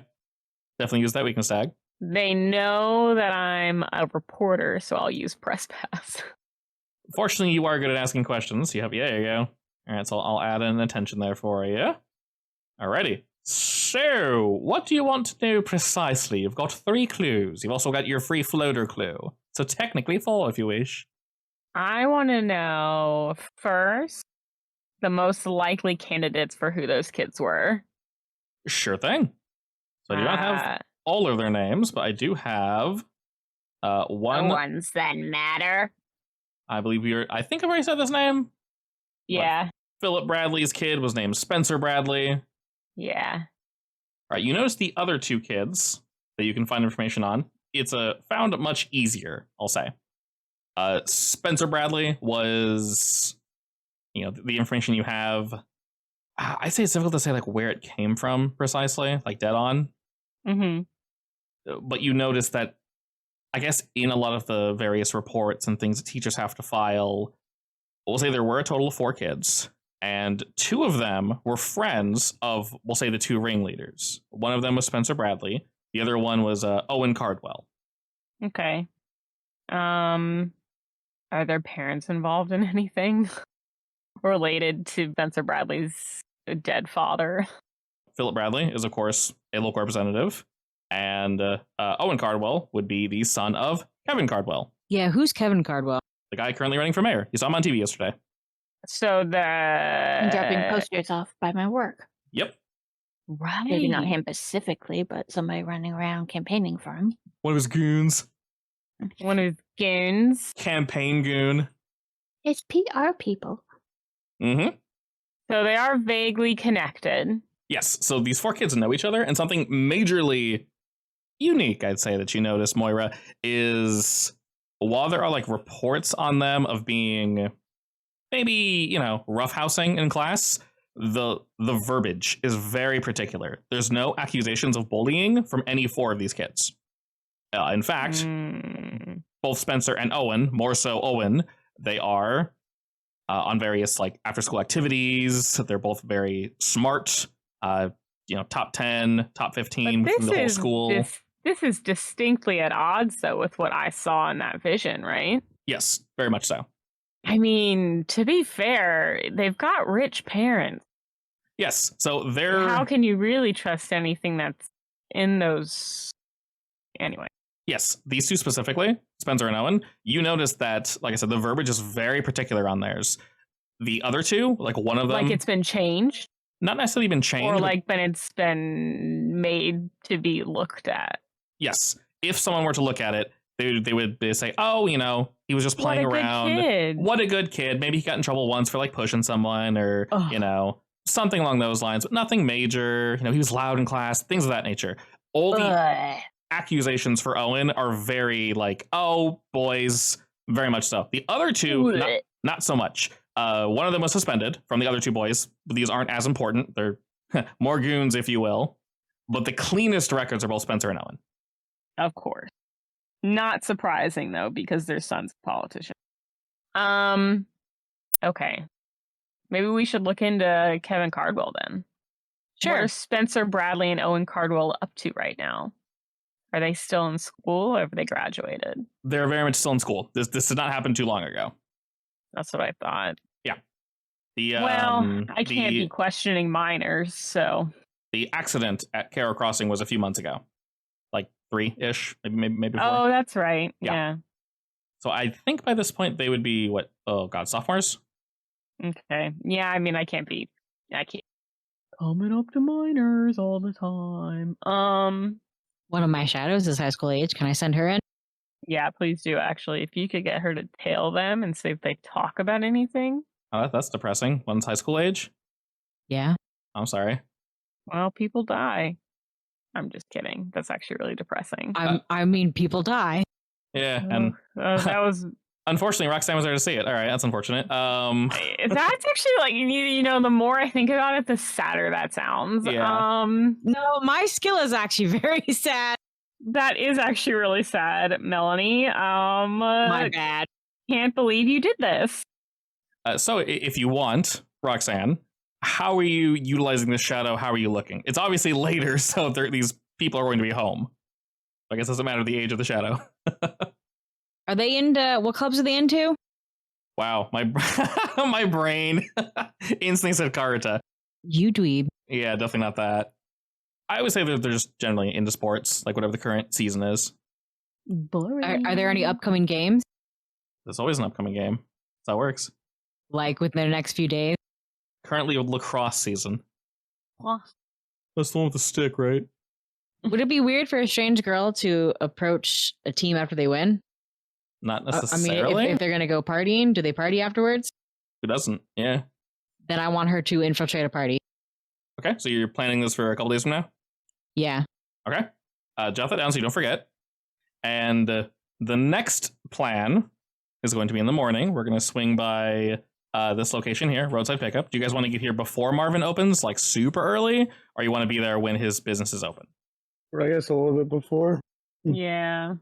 definitely use that weakness tag. They know that I'm a reporter, so I'll use press pass. Fortunately, you are good at asking questions. There you go. All right, so I'll add an attention there for you. Alrighty. So, what do you want to know precisely? You've got 3 clues. You've also got your free floater clue. So technically 4 if you wish. I want to know, first, the most likely candidates for who those kids were. Sure thing. So I do not have all of their names, but I do have one. The ones that matter. I believe I think I've already said this name. Yeah. Philip Bradley's kid was named Spencer Bradley. Yeah. All right, you notice the other 2 kids that you can find information on. It's found much easier, I'll say. Spencer Bradley was, you know, the information you have. I'd say it's difficult to say like where it came from precisely, like dead on. But you notice that, I guess, in a lot of the various reports and things that teachers have to file, we'll say there were a total of 4 kids, and 2 of them were friends of, we'll say, the 2 ringleaders. One of them was Spencer Bradley. The other one was Owen Cardwell. Okay. Are their parents involved in anything related to Spencer Bradley's dead father? Philip Bradley is, of course, a local representative, and Owen Cardwell would be the son of Kevin Cardwell. Yeah, who's Kevin Cardwell? The guy currently running for mayor. You saw him on TV yesterday. So I'm dropping posters off by my work. Yep. Right. Maybe not him specifically, but somebody running around campaigning for him. One of his goons. One of his goons. Campaign goon. It's PR people. Mm-hmm. So they are vaguely connected. Yes, so these 4 kids know each other, and something majorly unique, I'd say, that you notice, Moira, is while there are like reports on them of being maybe, roughhousing in class, the verbiage is very particular. There's no accusations of bullying from any 4 of these kids. In fact, both Spencer and Owen, more so Owen, they are on various like after school activities. They're both very smart, top 10, top 15 from the whole school. This is distinctly at odds, though, with what I saw in that vision, right? Yes, very much so. I mean, to be fair, they've got rich parents. Yes, so they're... How can you really trust anything that's in those... Anyway. Yes, these 2 specifically, Spencer and Owen, you notice that, like I said, the verbiage is very particular on theirs. The other 2, like one of them... Like it's been changed? Not necessarily been changed. Or like it's been made to be looked at. Yes. If someone were to look at it, they would say, oh, he was just playing around. Kid. What a good kid. Maybe he got in trouble once for like pushing someone or, something along those lines, but nothing major. He was loud in class, things of that nature. All the accusations for Owen are very like, oh, boys, very much so. The other 2, not so much. One of them was suspended from the other 2 boys, but these aren't as important. They're more goons, if you will. But the cleanest records are both Spencer and Owen. Of course. Not surprising, though, because their son's a politician. Okay. Maybe we should look into Kevin Cardwell, then. Sure. What are Spencer, Bradley, and Owen Cardwell up to right now? Are they still in school, or have they graduated? They're very much still in school. This did not happen too long ago. That's what I thought. Yeah. I can't be questioning minors, so... The accident at Carroll Crossing was a few months ago. Like 3-ish, maybe 4. Oh, that's right. Yeah. So I think by this point they would be, sophomores? Okay. Yeah, I mean, I can't... Coming up to minors all the time. One of my shadows is high school age. Can I send her in? Yeah, please do, actually. If you could get her to tail them and see if they talk about anything. Oh, that's depressing. One's high school age? Yeah. I'm sorry. Well, people die. I'm just kidding. That's actually really depressing. I mean, people die. Yeah, and that was... Unfortunately, Roxanne was there to see it. All right, that's unfortunate. That's actually like, the more I think about it, the sadder that sounds. Yeah. No, my skill is actually very sad. That is actually really sad, Melanie. My bad. Can't believe you did this. So if you want, Roxanne, how are you utilizing this shadow? How are you looking? It's obviously later, so these people are going to be home. I guess it doesn't matter the age of the shadow. Are they into, what clubs are they into? Wow, my brain instantly said Karata. You dweeb. Yeah, definitely not that. I would say that they're just generally into sports, like whatever the current season is. Boring. Are there any upcoming games? There's always an upcoming game. That's how it works. Like within the next few days? Currently with lacrosse season. Well, That's the one with the stick, right? Would it be weird for a strange girl to approach a team after they win? Not I necessarily. mean, if they're going to go partying, do they party afterwards? Who doesn't? Yeah. Then I want her to infiltrate a party. Okay, so you're planning this for a couple days from now? Yeah. Okay. Jot that down so you don't forget. And the next plan is going to be in the morning. We're going to swing by this location here, roadside pickup. Do you guys want to get here before Marvin opens, like super early? Or you want to be there when his business is open? Or I guess a little bit before. Yeah.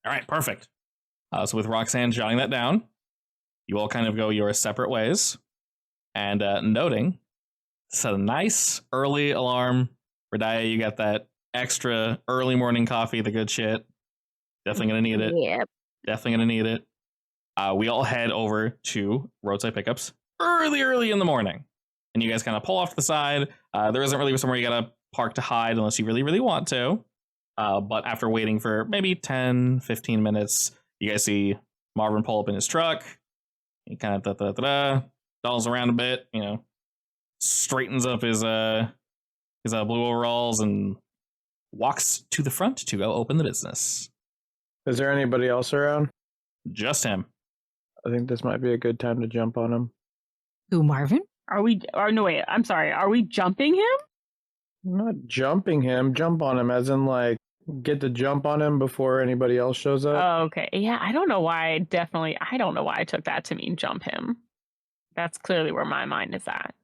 All right, perfect. So with Roxanne jotting that down, you all kind of go your separate ways. And noting, set a nice early alarm. Radaya, you got that extra early morning coffee, the good shit. Definitely going to need it. Yep. Definitely going to need it. We all head over to roadside pickups early in the morning. And you guys kind of pull off to the side. There isn't really somewhere you got to park to hide unless you really want to. But after waiting for maybe 10, 15 minutes, you guys see Marvin pull up in his truck. He kind of dolls around a bit, straightens up his his blue overalls and walks to the front to go open the business. Is there anybody else around? Just him. I think this might be a good time to jump on him. Who, Marvin? No, wait, I'm sorry. Are we jumping him? I'm not jumping him. Jump on him, as in like get the jump on him before anybody else shows up. Oh, okay. Yeah, I don't know why I took that to mean jump him. That's clearly where my mind is at.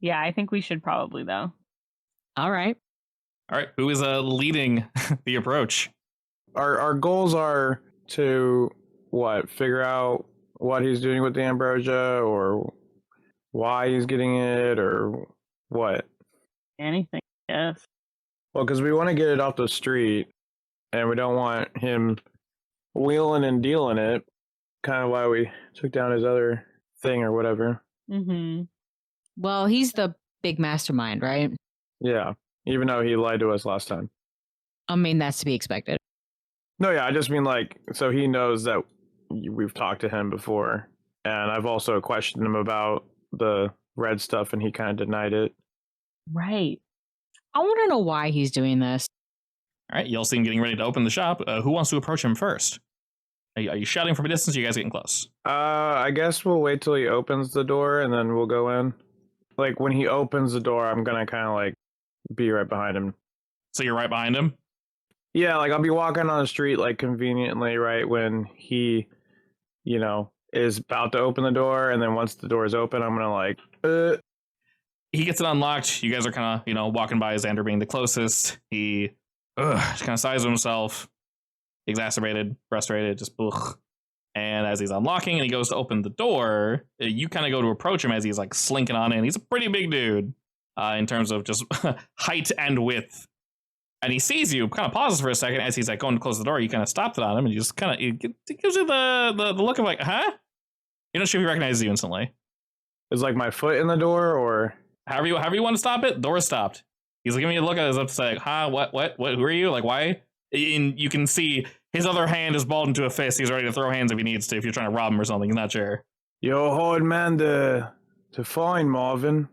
Yeah, I think we should probably, though. All right. All right, who is leading the approach? Our goals are to figure out what he's doing with the ambrosia, or why he's getting it, or what? Anything, yes. Well, because we want to get it off the street, and we don't want him wheeling and dealing it. Kind of why we took down his other thing or whatever. Mm-hmm. Well, he's the big mastermind, right? Yeah, even though he lied to us last time. I mean, that's to be expected. No, yeah, I just mean like, so he knows that we've talked to him before, and I've also questioned him about the red stuff, and he kind of denied it. Right. I want to know why he's doing this. All right, you all see him getting ready to open the shop. Who wants to approach him first? Are you shouting from a distance, or are you guys getting close? I guess we'll wait till he opens the door, and then we'll go in. Like, when he opens the door, I'm gonna kind of like be right behind him. So you're right behind him? Yeah, like I'll be walking on the street, like conveniently, right when he, is about to open the door, and then once the door is open, I'm gonna like, He gets it unlocked. You guys are kind of, walking by, Xander being the closest. He just kind of sighs to himself, exacerbated, frustrated, just ugh. And as he's unlocking and he goes to open the door, you kind of go to approach him as he's like slinking on in. He's a pretty big dude in terms of just height and width. And he sees you, kind of pauses for a second as he's like going to close the door. You kind of stopped it on him, and you just kind of, it gives you the look of like, huh? You're not sure if he recognizes you instantly. is like my foot in the door, or However you want to stop it, door is stopped. He's like, giving you a look at his up to like, huh, what, who are you? Like, why? And you can see his other hand is balled into a fist. He's ready to throw hands if he needs to, if you're trying to rob him or something. He's not sure. you're a hard man to find, Marvin.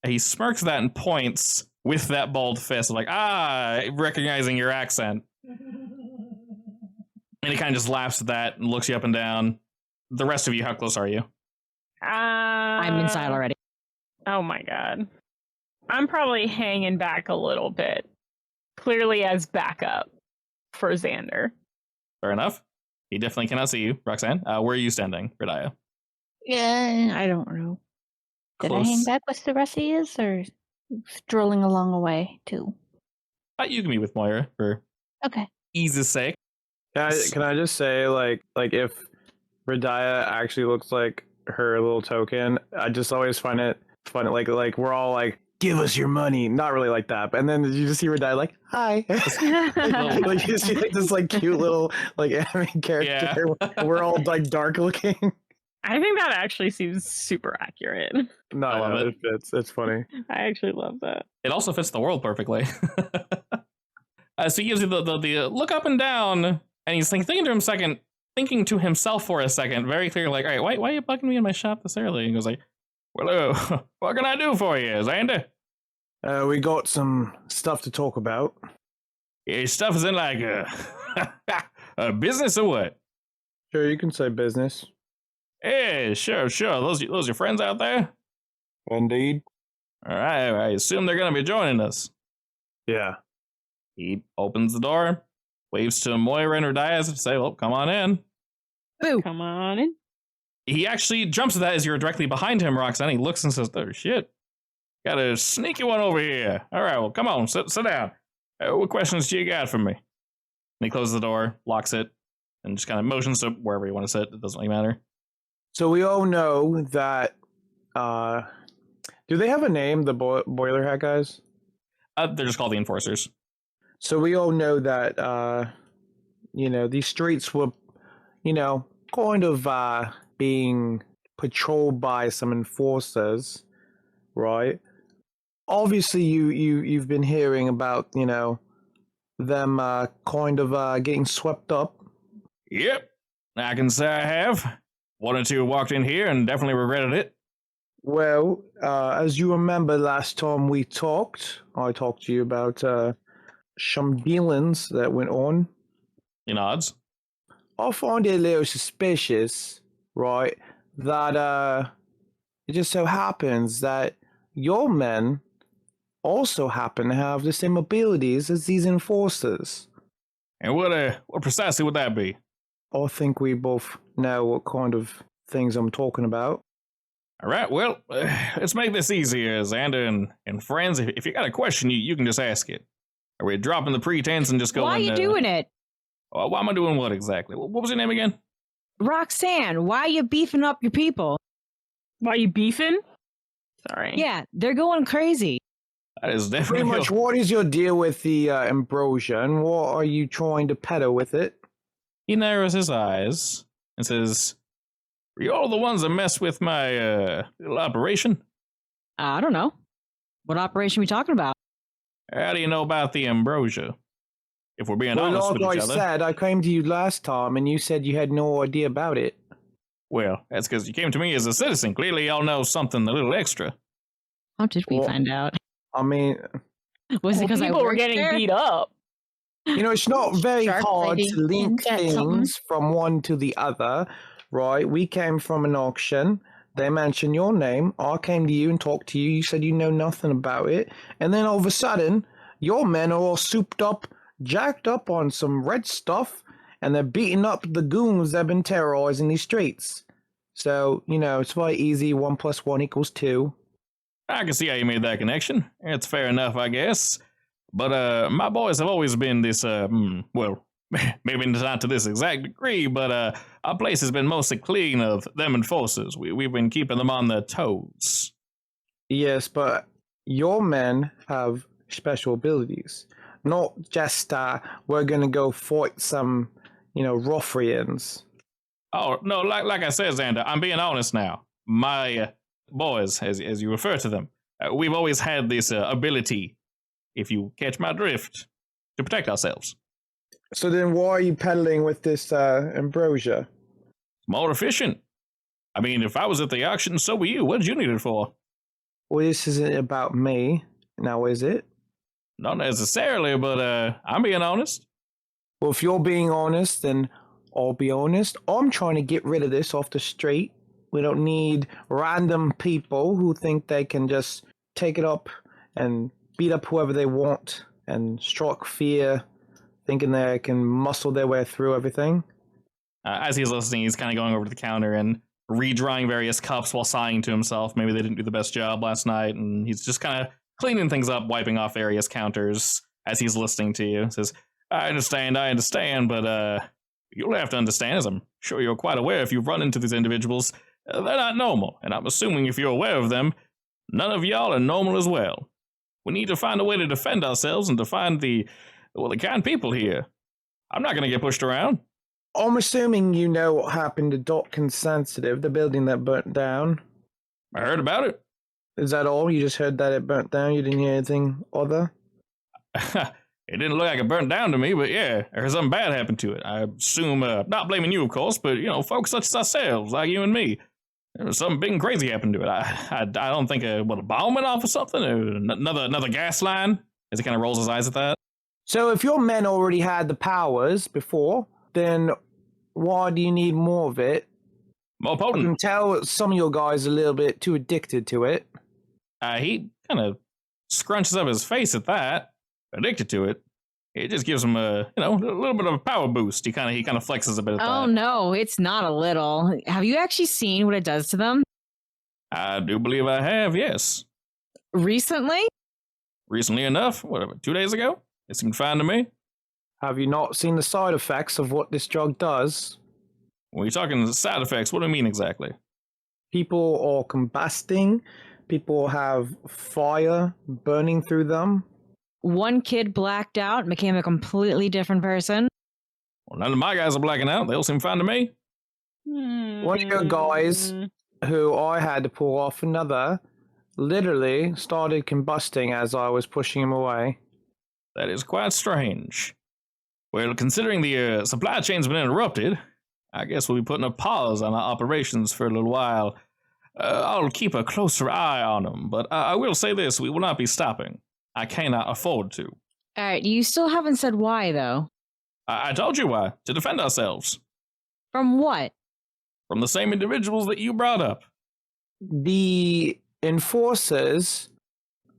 And he smirks that and points with that balled fist, like, recognizing your accent. And he kind of just laughs at that and looks you up and down. The rest of you, how close are you? I'm inside already. Oh my god. I'm probably hanging back a little bit. Clearly as backup for Xander. Fair enough. He definitely cannot see you, Roxanne. Where are you standing, Redaya? Yeah, I don't know. Did I hang back with the rest of you, or strolling along the way too? You can be with Moira for Okay. ease's sake. Can I just say, like if Redaya actually looks like her little token, I just always find it funny. Like we're all like, give us your money. Not really like that. And then you just see Redaya like, hi. Like you see like this like cute little like anime character. Yeah. We're all like dark looking. I think that actually seems super accurate. No, I love it. It's funny. I actually love that. It also fits the world perfectly. So he gives you the look up and down, and he's thinking to himself for a second, very clear, like, all right, why are you bugging me in my shop this early? He goes like, well, what can I do for you, Xander? We got some stuff to talk about. Your stuff is in like a business or what? Sure, you can say business. Yeah, sure. Those your friends out there? Indeed. All right, I assume they're going to be joining us. Yeah. He opens the door, waves to Moira and Redaya to say, well, come on in. Boo. Come on in. He actually jumps at that as you're directly behind him, Roxanne. He looks and says, oh, shit. Got a sneaky one over here. All right, well, come on, sit down. What questions do you got for me? And he closes the door, locks it, and just kind of motions to wherever you want to sit. It doesn't really matter. So we all know that, do they have a name, the Boiler Hat guys? They're just called the Enforcers. So we all know that, these streets were, kind of being patrolled by some enforcers, right? Obviously, you've been hearing about, them kind of getting swept up. Yep, I can say I have. One or two walked in here and definitely regretted it. Well, as you remember last time we talked, I talked to you about some dealings that went on. He nods. I find it a little suspicious, right, that it just so happens that your men also happen to have the same abilities as these enforcers. And what precisely would that be? I think we both know what kind of things I'm talking about. All right, well, let's make this easier, Xander and friends. If you got a question, you can just ask it. Are we dropping the pretense and just going? Why are you doing it? Why am I doing what exactly? What was your name again? Roxanne, why are you beefing up your people? Why you beefing? Sorry. Yeah, they're going crazy. That is Pretty definitely much, what is your deal with the ambrosia, and what are you trying to peddle with it? He narrows his eyes and says, "Were you all the ones that messed with my little operation?" I don't know. What operation are we talking about? How do you know about the ambrosia? If we're being honest with like each I other. said, I came to you last time, and you said you had no idea about it. Well, that's because you came to me as a citizen. Clearly, y'all know something a little extra. How did we Well, find out? I mean, Was it because I people were worked getting there? beat up? it's not very Shark hard lady, to link is that something? things from one to the other, right? We came from an auction. They mentioned your name. I came to you and talked to you. You said you know nothing about it. And then all of a sudden, your men are all souped up, jacked up on some red stuff, and they're beating up the goons that have been terrorizing these streets. So, it's very easy. 1 + 1 = 2. I can see how you made that connection. It's fair enough, I guess. But my boys have always been this, well, maybe not to this exact degree, but our place has been mostly clean of them enforcers. We've been keeping them on their toes. Yes, but your men have special abilities. Not just, we're going to go fight some, ruffians. Oh, no, like I said, Xander, I'm being honest now. My boys, as you refer to them, we've always had this ability, if you catch my drift, to protect ourselves. So then why are you peddling with this ambrosia? More efficient. I mean, if I was at the auction, so were you. What did you need it for? Well, this isn't about me, now is it? Not necessarily, but I'm being honest. Well, if you're being honest, then I'll be honest. I'm trying to get rid of this off the street. We don't need random people who think they can just take it up and beat up whoever they want and strike fear, thinking they can muscle their way through everything. As he's listening, he's kind of going over to the counter and redrawing various cups while sighing to himself. Maybe they didn't do the best job last night, and he's just kind of cleaning things up, wiping off various counters as he's listening to you. He says, I understand, but you'll have to understand, as I'm sure you're quite aware if you've run into these individuals, they're not normal, and I'm assuming if you're aware of them, none of y'all are normal as well. We need to find a way to defend ourselves and to find the kind people here. I'm not going to get pushed around. I'm assuming you know what happened to Dawkins Sensitive, the building that burnt down. I heard about it. Is that all? You just heard that it burnt down? You didn't hear anything other? It didn't look like it burnt down to me, but yeah, I heard something bad happened to it. I assume, not blaming you, of course, but, folks such as ourselves, like you and me. There was something big and crazy happened to it. I don't think a bomb went off or something? Another gas line? As he kind of rolls his eyes at that. So if your men already had the powers before, then why do you need more of it? More I potent. can tell some of your guys are a little bit too addicted to it. He kind of scrunches up his face at that. Addicted to it. It just gives him a little bit of a power boost. He kind of flexes a bit at that. Oh no, it's not a little. Have you actually seen what it does to them? I do believe I have, yes. Recently? Recently enough, whatever, 2 days ago? It seemed fine to me. Have you not seen the side effects of what this drug does? When you're talking side effects, what do you mean exactly? People are combusting. People have fire burning through them. One kid blacked out and became a completely different person. Well, none of my guys are blacking out. They all seem fine to me. One of your guys, who I had to pull off another, literally started combusting as I was pushing him away. That is quite strange. Well, considering the supply chain's been interrupted, I guess we'll be putting a pause on our operations for a little while. I'll keep a closer eye on them, but I will say this, we will not be stopping. I cannot afford to. All right, you still haven't said why, though. I told you why, to defend ourselves. From what? From the same individuals that you brought up. The enforcers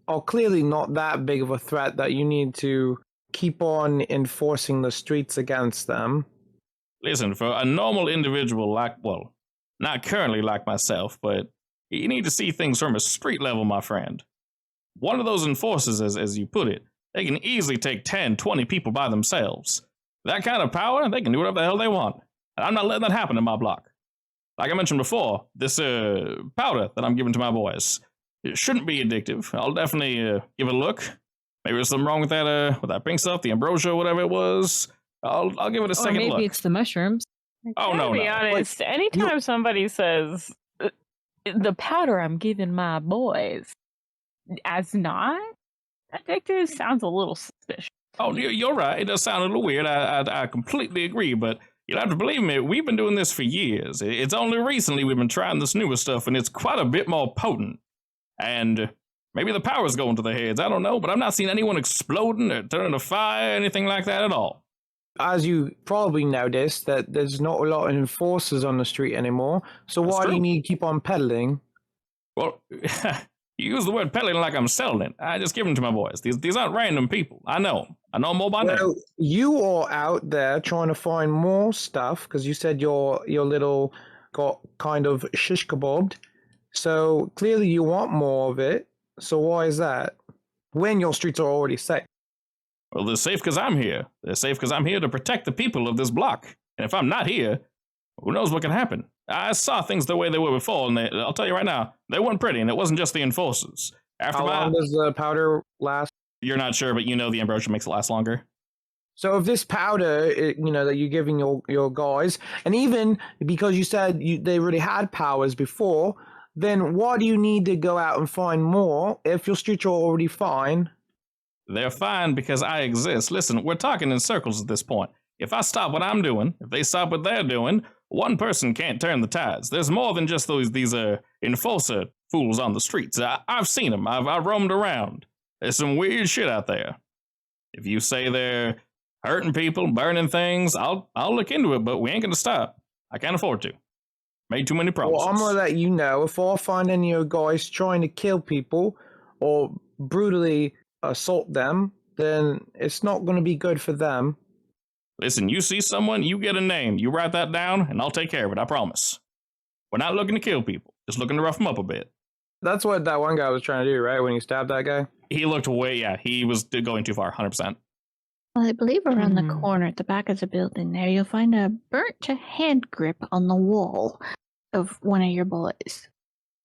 are clearly not that big of a threat that you need to keep on enforcing the streets against them. Listen, for a normal individual like, well, not currently like myself, but you need to see things from a street level, my friend. One of those enforcers, as you put it, they can easily take 10, 20 people by themselves. That kind of power, they can do whatever the hell they want. And I'm not letting that happen in my block. Like I mentioned before, this powder that I'm giving to my boys, it shouldn't be addictive. I'll definitely give it a look. Maybe there's something wrong with that pink stuff, the ambrosia, whatever it was. I'll give it a second maybe look. it's the mushrooms. Oh, no, To be no. honest, anytime somebody says the powder I'm giving my boys as not addictive sounds a little suspicious. Oh, you're right. It does sound a little weird. I completely agree, but you'll have to believe me, we've been doing this for years. It's only recently we've been trying this newer stuff, and it's quite a bit more potent. And maybe the power's going to their heads, I don't know, but I'm not seeing anyone exploding or turning to fire, anything like that at all. As you probably noticed, that there's not a lot of enforcers on the street anymore, so That's why do true. you need to keep on peddling? Well, you use the word peddling like I'm selling it. I just give them to my boys. These aren't random people. I know them. I know them all by name. Well, you are out there trying to find more stuff, because you said your little got kind of shish kebabbed, so clearly you want more of it, so why is that? When your streets are already safe. Well, they're safe because I'm here. They're safe because I'm here to protect the people of this block. And if I'm not here, who knows what can happen? I saw things the way they were before, and I'll tell you right now, they weren't pretty, and it wasn't just the enforcers. After How long does the powder last? You're not sure, but you know the ambrosia makes it last longer. So if this powder, that you're giving your guys, and even because you said they already had powers before, then why do you need to go out and find more if your streets are already fine? They're fine because I exist. Listen, we're talking in circles at this point. If I stop what I'm doing, if they stop what they're doing, one person can't turn the tides. There's more than just these enforcer fools on the streets. I've seen them. I've roamed around. There's some weird shit out there. If you say they're hurting people, burning things, I'll look into it, but we ain't gonna stop. I can't afford to. Made too many promises. Well, I'm gonna let you know if I find any of your guys trying to kill people or brutally assault them, then it's not gonna be good for them. Listen, you see someone, you get a name, you write that down, and I'll take care of it, I promise. We're not looking to kill people, just looking to rough them up a bit. That's what that one guy was trying to do, right? When he stabbed that guy? He looked he was going too far, 100%. Well, I believe around the corner at the back of the building there, you'll find a burnt hand grip on the wall of one of your boys.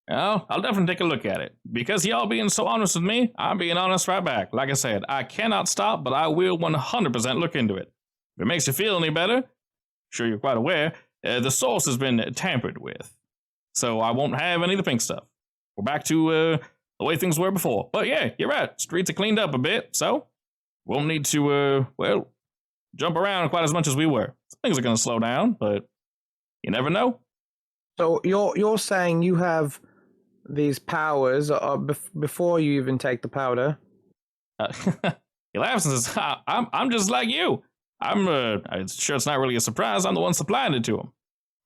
Well, I'll definitely take a look at it. Because y'all being so honest with me, I'm being honest right back. Like I said, I cannot stop, but I will 100% look into it. If it makes you feel any better, I'm sure you're quite aware, the source has been tampered with. So I won't have any of the pink stuff. We're back to the way things were before. But yeah, you're right. Streets are cleaned up a bit, so won't need to, jump around quite as much as we were. Things are going to slow down, but you never know. So you're saying you have these powers before you even take the powder? He laughs and says, I'm just like you. I'm sure it's not really a surprise. I'm the one supplying it to them.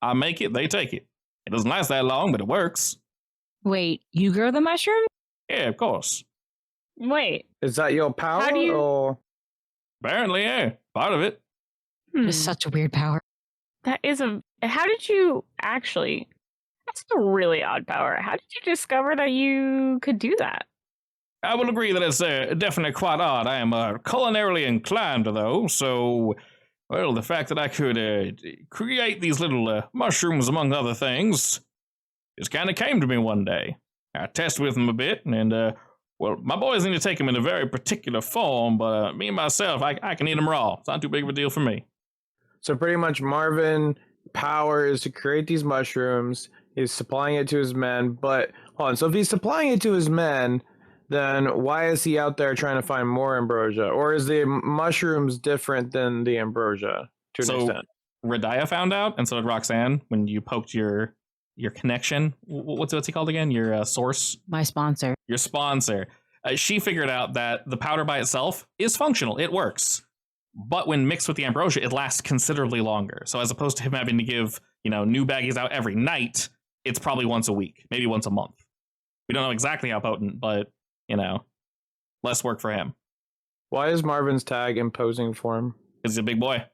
I make it, they take it. It doesn't last that long, but it works. Wait, you grow the mushroom? Yeah, of course. Wait. Is that your power, or? Apparently, yeah. Part of it. It's such a weird power. That is how did you actually, that's a really odd power. How did you discover that you could do that? I will agree that it's definitely quite odd. I am culinarily inclined, though, so, well, the fact that I could create these little mushrooms, among other things, just kind of came to me one day. I tested with them a bit, and, my boys need to take them in a very particular form, but me and myself, I can eat them raw. It's not too big of a deal for me. So pretty much Marvin power is to create these mushrooms. He's supplying it to his men, but hold on. So if he's supplying it to his men, then why is he out there trying to find more ambrosia? Or is the mushrooms different than the ambrosia to an extent? Radia found out, and so did Roxanne, when you poked your your connection. What's he called again? Your source? My sponsor. Your sponsor. She figured out that the powder by itself is functional. It works. But when mixed with the ambrosia, it lasts considerably longer. So as opposed to him having to give, new baggies out every night, it's probably once a week, maybe once a month. We don't know exactly how potent, but, less work for him. Why is Marvin's tag imposing for him? Because he's a big boy.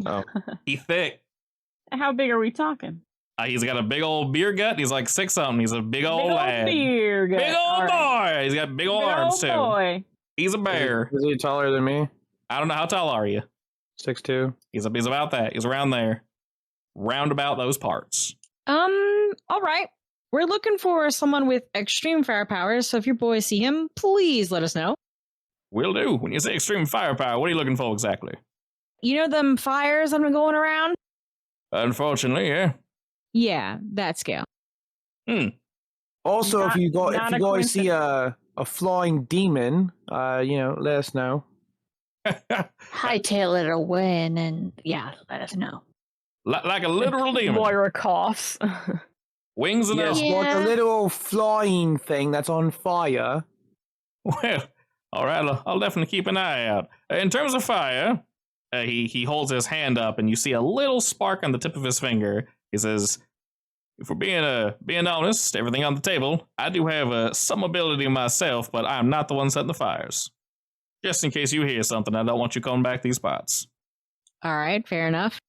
Oh. He's thick. How big are we talking? He's got a big old beer gut. He's like 6-something. He's a big old Big lad. beer gut. Big old boy. He's got big old arms, too. Boy. He's a bear. Is he taller than me? I don't know. How tall are you? 6'2". He's about that. He's around there. Round about those parts. All right. We're looking for someone with extreme fire powers, so if your boys see him, please let us know. Will do. When you say extreme firepower, what are you looking for exactly? You know them fires that have been going around? Unfortunately, yeah. Yeah, that scale. Also, Not- if you not a guys see a flying demon, let us know. Hightail it away and then, let us know. Like a literal demon. Moira coughs. Wings and Yes, all. like a little flying thing that's on fire. Well, all right. I'll definitely keep an eye out. In terms of fire, he holds his hand up, and you see a little spark on the tip of his finger. He says, "If we're being honest, everything on the table, I do have some ability myself, but I'm not the one setting the fires. Just in case you hear something, I don't want you coming back these spots. All right, fair enough.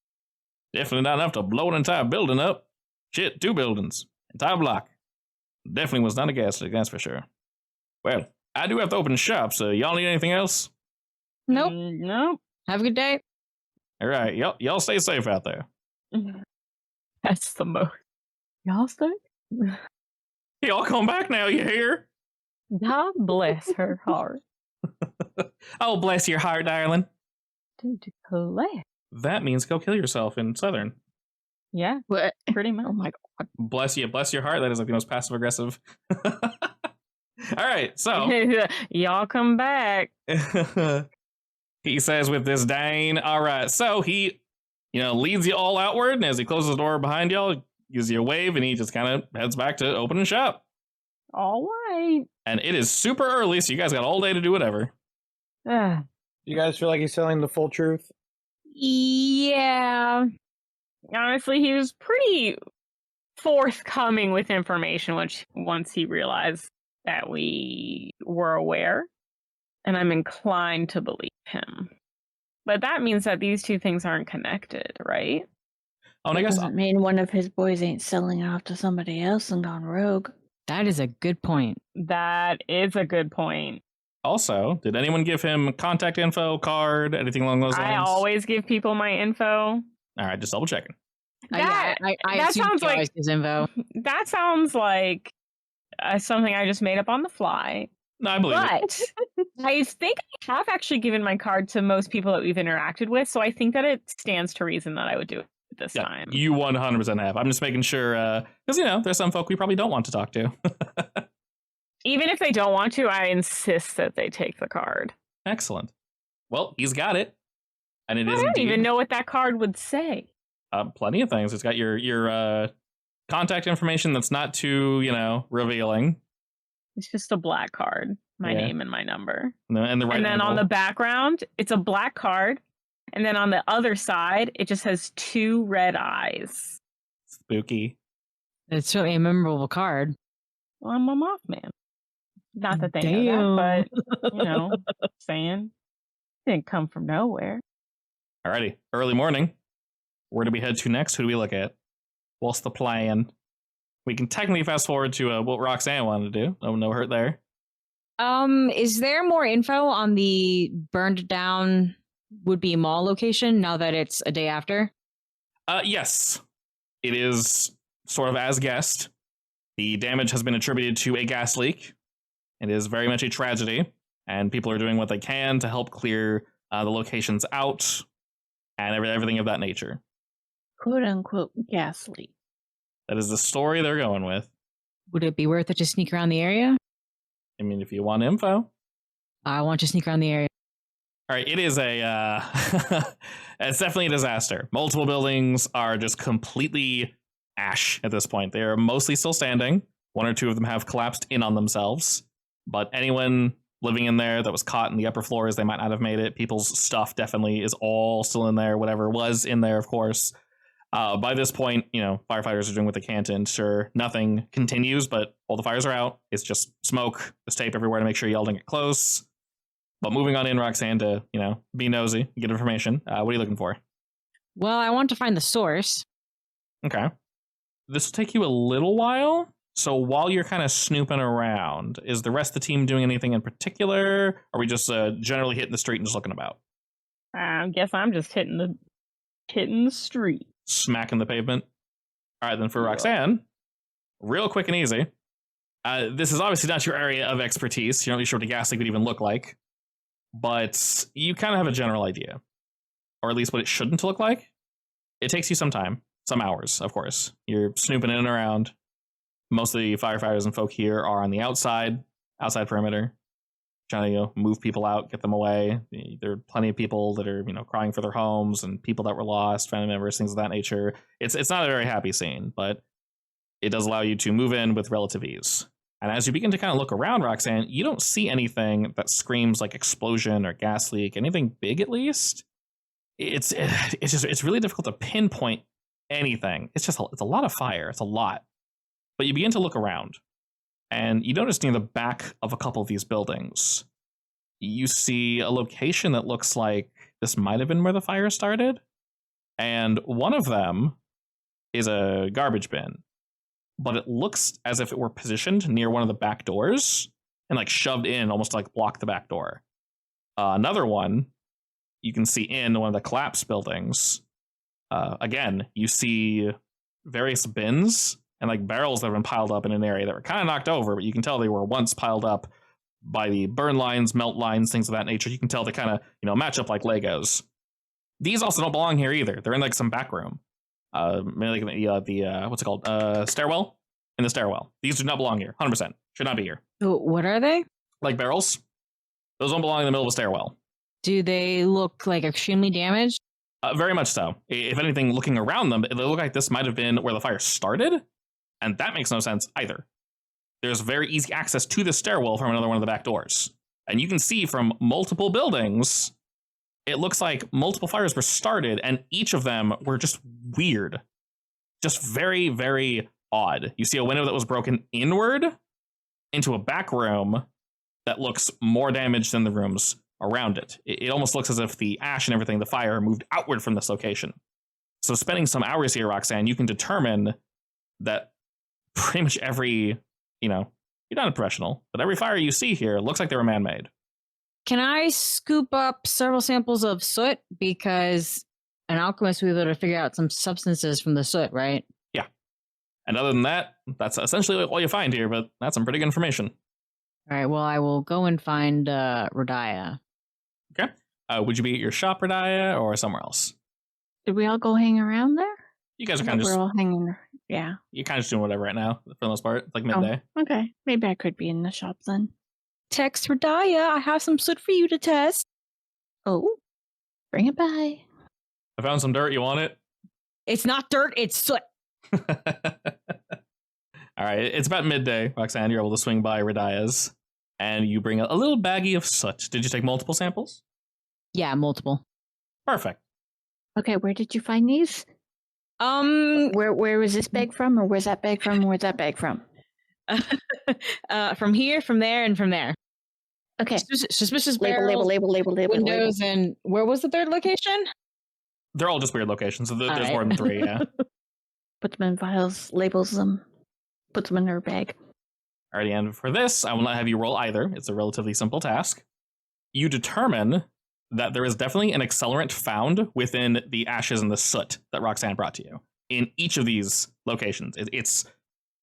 Definitely not enough to blow an entire building up. Shit, 2 buildings. Entire block. Definitely was not a gas leak, that's for sure. Well, I do have to open shop, so y'all need anything else? Nope. Nope. Have a good day. All right, y'all stay safe out there. That's the most. Y'all stay? Y'all come back now, you hear? God bless her heart. Oh, bless your heart, darling. Dude, bless. That means go kill yourself in Southern. Yeah, What? pretty much. Oh my god. Bless your heart. That is like the most passive aggressive. All right, so Y'all come back. he says with disdain. All right, so he, leads you all outward, and as he closes the door behind y'all, gives you a wave, and he just kind of heads back to opening shop. All right. And it is super early, so you guys got all day to do whatever. You guys feel like he's telling the full truth? Yeah. Honestly, he was pretty forthcoming with information once he realized that we were aware. And I'm inclined to believe him. But that means that these two things aren't connected, right? Oh, and I guess Doesn't mean one of his boys ain't selling it off to somebody else and gone rogue. That is a good point. That is a good point. also, did anyone give him contact info, card, anything along those lines? I always give people my info. All right, just double checking. I that assume sounds he like- always gives info. That sounds like something I just made up on the fly. No, I believe it. But I think I have actually given my card to most people that we've interacted with, so I think that it stands to reason that I would do it this Yeah, time. you 100% have. I'm just making sure, because, there's some folk we probably don't want to talk to. Even if they don't want to, I insist that they take the card. Excellent. Well, he's got it. And it I is don't indeed even know what that card would say. plenty of things. It's got your contact information that's not too, revealing. It's just a black card, my Yeah. name and my number. And the right And then on the angle. background, it's a black card. And then on the other side, it just has 2 red eyes. Spooky. It's certainly a memorable card. Well, I'm a Mothman. Not that they know that, but, saying. It didn't come from nowhere. Alrighty. Early morning. Where do we head to next? Who do we look at? What's the plan? We can technically fast forward to what Roxanne wanted to do. No hurt there. Is there more info on the burned down would-be mall location now that it's a day after? Yes. It is sort of as guessed. The damage has been attributed to a gas leak. It is very much a tragedy, and people are doing what they can to help clear the locations out and everything of that nature. Quote unquote gas leak. That is the story they're going with. Would it be worth it to sneak around the area? I mean, if you want info. I want to sneak around the area. All right, it is it's definitely a disaster. Multiple buildings are just completely ash at this point. They are mostly still standing. One or two of them have collapsed in on themselves. But anyone living in there that was caught in the upper floors, they might not have made it. People's stuff definitely is all still in there. Whatever was in there, of course. By this point, firefighters are doing what they can to ensure nothing continues, but all the fires are out. It's just smoke. There's tape everywhere to make sure y'all don't get close. But moving on in, Roxanne, to, be nosy, get information. What are you looking for? Well, I want to find the source. Okay. This will take you a little while. So while you're kind of snooping around, is the rest of the team doing anything in particular? Or are we just generally hitting the street and just looking about? I guess I'm just hitting the street. Smacking the pavement? All right, then for Roxanne, real quick and easy. This is obviously not your area of expertise. You're not really sure what a gas leak would even look like. But you kind of have a general idea. Or at least what it shouldn't look like. It takes you some time. Some hours, of course. You're snooping in and around. Most of the firefighters and folk here are on the outside perimeter, trying to move people out, get them away. There are plenty of people that are crying for their homes, and people that were lost, family members, things of that nature. It's not a very happy scene, but it does allow you to move in with relative ease. And as you begin to kind of look around, Roxanne, you don't see anything that screams like explosion or gas leak, anything big at least. It's really difficult to pinpoint anything. It's a lot of fire. It's a lot. But you begin to look around, and you notice near the back of a couple of these buildings, you see a location that looks like this might have been where the fire started. And one of them is a garbage bin, but it looks as if it were positioned near one of the back doors and like shoved in almost to like block the back door. Another one you can see in one of the collapsed buildings. Again, you see various bins and like barrels that have been piled up in an area that were kind of knocked over, but you can tell they were once piled up by the burn lines, melt lines, things of that nature. You can tell they kind of, match up like Legos. These also don't belong here either. They're in like some back room. Maybe like the what's it called? Stairwell? In the stairwell. These do not belong here. 100%. Should not be here. What are they? Like barrels. Those don't belong in the middle of a stairwell. Do they look like extremely damaged? Very much so. If anything, looking around them, they look like this might have been where the fire started. And that makes no sense either. There's very easy access to the stairwell from another one of the back doors. And you can see from multiple buildings, it looks like multiple fires were started, and each of them were just weird. Just very, very odd. You see a window that was broken inward into a back room that looks more damaged than the rooms around it. It almost looks as if the ash and everything, the fire, moved outward from this location. So spending some hours here, Roxanne, you can determine that pretty much every, you're not a professional, but every fire you see here looks like they were man-made. Can I scoop up several samples of soot? Because an alchemist will be able to figure out some substances from the soot, right? Yeah. And other than that, that's essentially all you find here, but that's some pretty good information. All right, well, I will go and find Radia. Okay. Would you be at your shop, Radia, or somewhere else? Did we all go hang around there? You guys are kind of We're just... all hanging. Yeah. You're kind of just doing whatever right now, for the most part. It's like midday. Oh, okay. Maybe I could be in the shop then. Text Radia, I have some soot for you to test. Oh, bring it by. I found some dirt. You want it? It's not dirt, it's soot. All right. It's about midday, Roxanne. You're able to swing by Radia's, and you bring a little baggie of soot. Did you take multiple samples? Yeah, multiple. Perfect. Okay, where did you find these? Where was this bag from, or where's that bag from, or where's that bag from? From here, from there, and from there. Okay. Suspicious Label, windows, and where was the third location? They're all just weird locations. So there's right. more than 3, yeah. Put them in vials, labels them, puts them in her bag. Alrighty, and for this, I will not have you roll either. It's a relatively simple task. You determine that there is definitely an accelerant found within the ashes and the soot that Roxanne brought to you in each of these locations. It's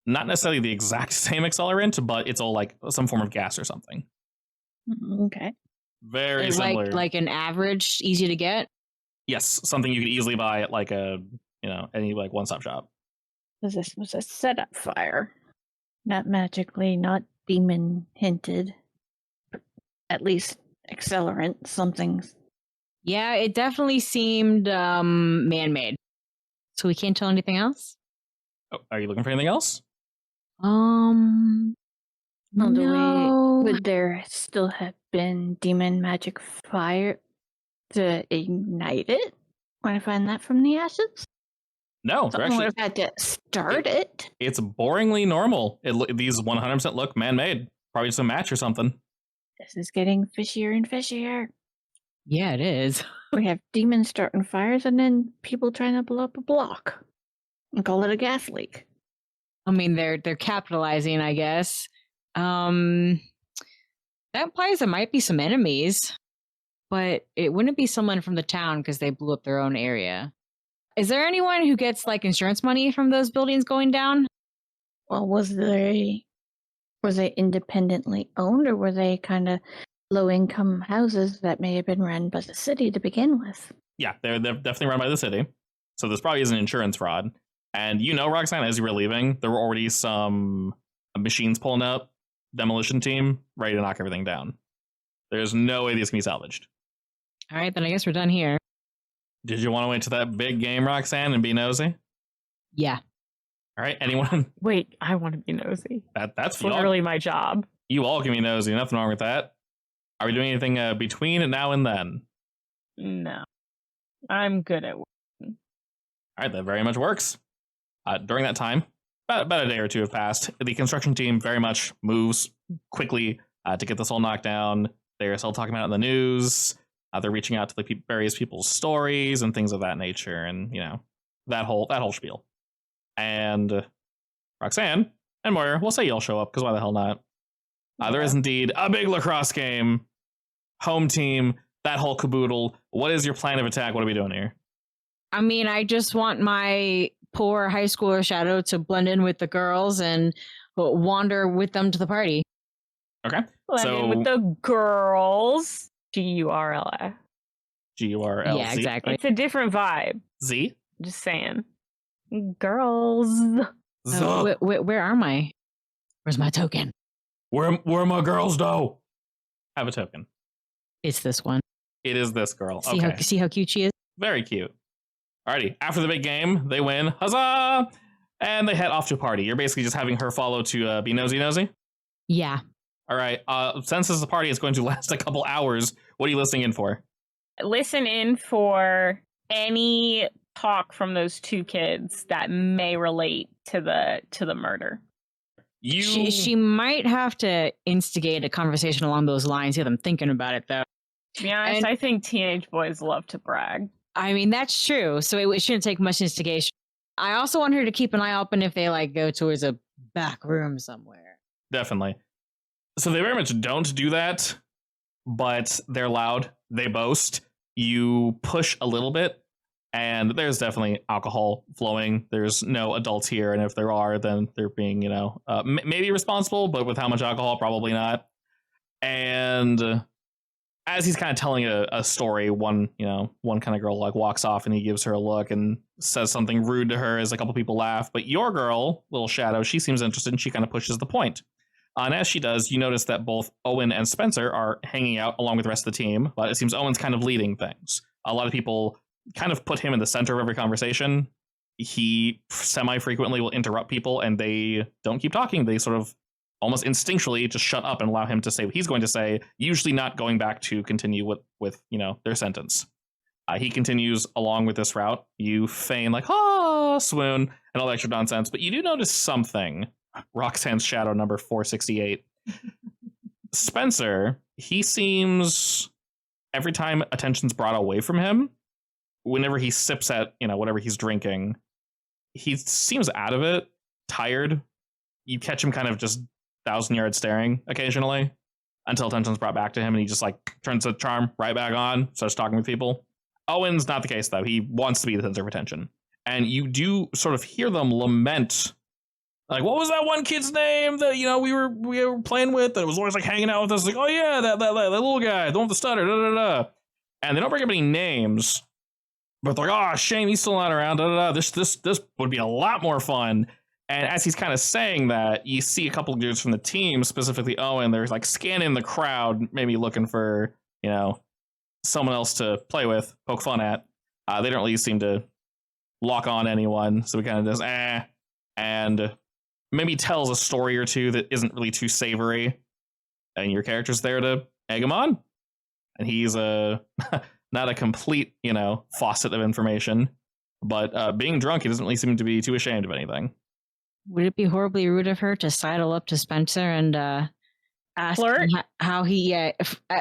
not necessarily the exact same accelerant, but it's all like some form of gas or something. Okay. Very similar. Like an average, easy to get? Yes, something you could easily buy at like a, any like one-stop shop. This was a setup fire. Not magically, not demon hinted. At least accelerant, something. Yeah, it definitely seemed man-made. So we can't tell anything else? Oh, are you looking for anything else? Oh, No. would there still have been demon magic fire to ignite it when I find that from the ashes? No, they're Someone would actually have had to start it. it's boringly normal. These 100% look man-made. Probably just a match or something. This is getting fishier and fishier. Yeah, it is. We have demons starting fires and then people trying to blow up a block and call it a gas leak. I mean, they're capitalizing, I guess. That implies there might be some enemies, but it wouldn't be someone from the town because they blew up their own area. Is there anyone who gets like insurance money from those buildings going down? Well, was they independently owned, or were they kind of low-income houses that may have been run by the city to begin with? Yeah, they're definitely run by the city. So this probably is an insurance fraud. And you know, Roxanne, as you were leaving, there were already some machines pulling up, demolition team, ready to knock everything down. There's no way these can be salvaged. All right, then I guess we're done here. Did you want to wait to that big game, Roxanne, and be nosy? Yeah. All right, anyone? Wait, I want to be nosy. That's It's literally my job. You all can be nosy. Nothing wrong with that. Are we doing anything between now and then? No. I'm good at All right, that very much works. During that time, about a day or two have passed. The construction team very much moves quickly to get this all knocked down. They're still talking about it in the news. They're reaching out to the various people's stories and things of that nature, and you know that whole spiel. And Roxanne and Moira, we'll say you'll show up because why the hell not? There is indeed a big lacrosse game, home team, that whole caboodle. What is your plan of attack? What are we doing here? I mean, I just want my poor high schooler Shadow to blend in with the girls and wander with them to the party. Okay, Blending with the girls. GURLA. GURLZ. Yeah, exactly. It's a different vibe. Z. Just saying. Girls. Where are my? Where's my token? Where my girls though? Have a token. It's this one. It is this girl. See how cute she is? Very cute. Alrighty. After the big game, they win. Huzzah! And they head off to a party. You're basically just having her follow to be nosy. Yeah. All right. Since this party is going to last a couple hours, what are you listening in for? Listen in for any talk from those two kids that may relate to the murder. She might have to instigate a conversation along those lines. Get them thinking about it, though. To be honest, I think teenage boys love to brag. I mean, that's true. So it shouldn't take much instigation. I also want her to keep an eye open if they like go towards a back room somewhere. Definitely. So they very much don't do that, but they're loud. They boast. You push a little bit, and there's definitely alcohol flowing. There's no adults here, and if there are, then they're being, maybe responsible, but with how much alcohol, probably not. And as he's kind of telling a story, one kind of girl like walks off, and he gives her a look and says something rude to her as a couple people laugh. But your girl, little Shadow, she seems interested, and she kind of pushes the point. And as she does, you notice that both Owen and Spencer are hanging out along with the rest of the team, but it seems Owen's kind of leading things. A lot of people kind of put him in the center of every conversation. He semi-frequently will interrupt people, and they don't keep talking. They sort of almost instinctually just shut up and allow him to say what he's going to say, usually not going back to continue with their sentence. He continues along with this route. You feign like, swoon, and all that extra nonsense, but you do notice something. Roxanne's Shadow number 468. Spencer, he seems, every time attention's brought away from him, whenever he sips at, whatever he's drinking, he seems out of it, tired. You catch him kind of just 1,000-yard staring occasionally until attention's brought back to him, and he just like turns the charm right back on, starts talking with people. Owen's not the case, though. He wants to be the center of attention. And you do sort of hear them lament, like, what was that one kid's name that, we were playing with that was always like hanging out with us? Like, oh yeah, that little guy, the one with the stutter, And they don't bring up any names, but they're like, oh, shame he's still not around, This would be a lot more fun. And as he's kind of saying that, you see a couple of dudes from the team, specifically Owen, they're like scanning the crowd, maybe looking for, someone else to play with, poke fun at. They don't really seem to lock on anyone, so we kind of just, and maybe tells a story or two that isn't really too savory, and your character's there to egg him on. And he's not a complete, faucet of information, but being drunk, he doesn't really seem to be too ashamed of anything. Would it be horribly rude of her to sidle up to Spencer and ask him how he,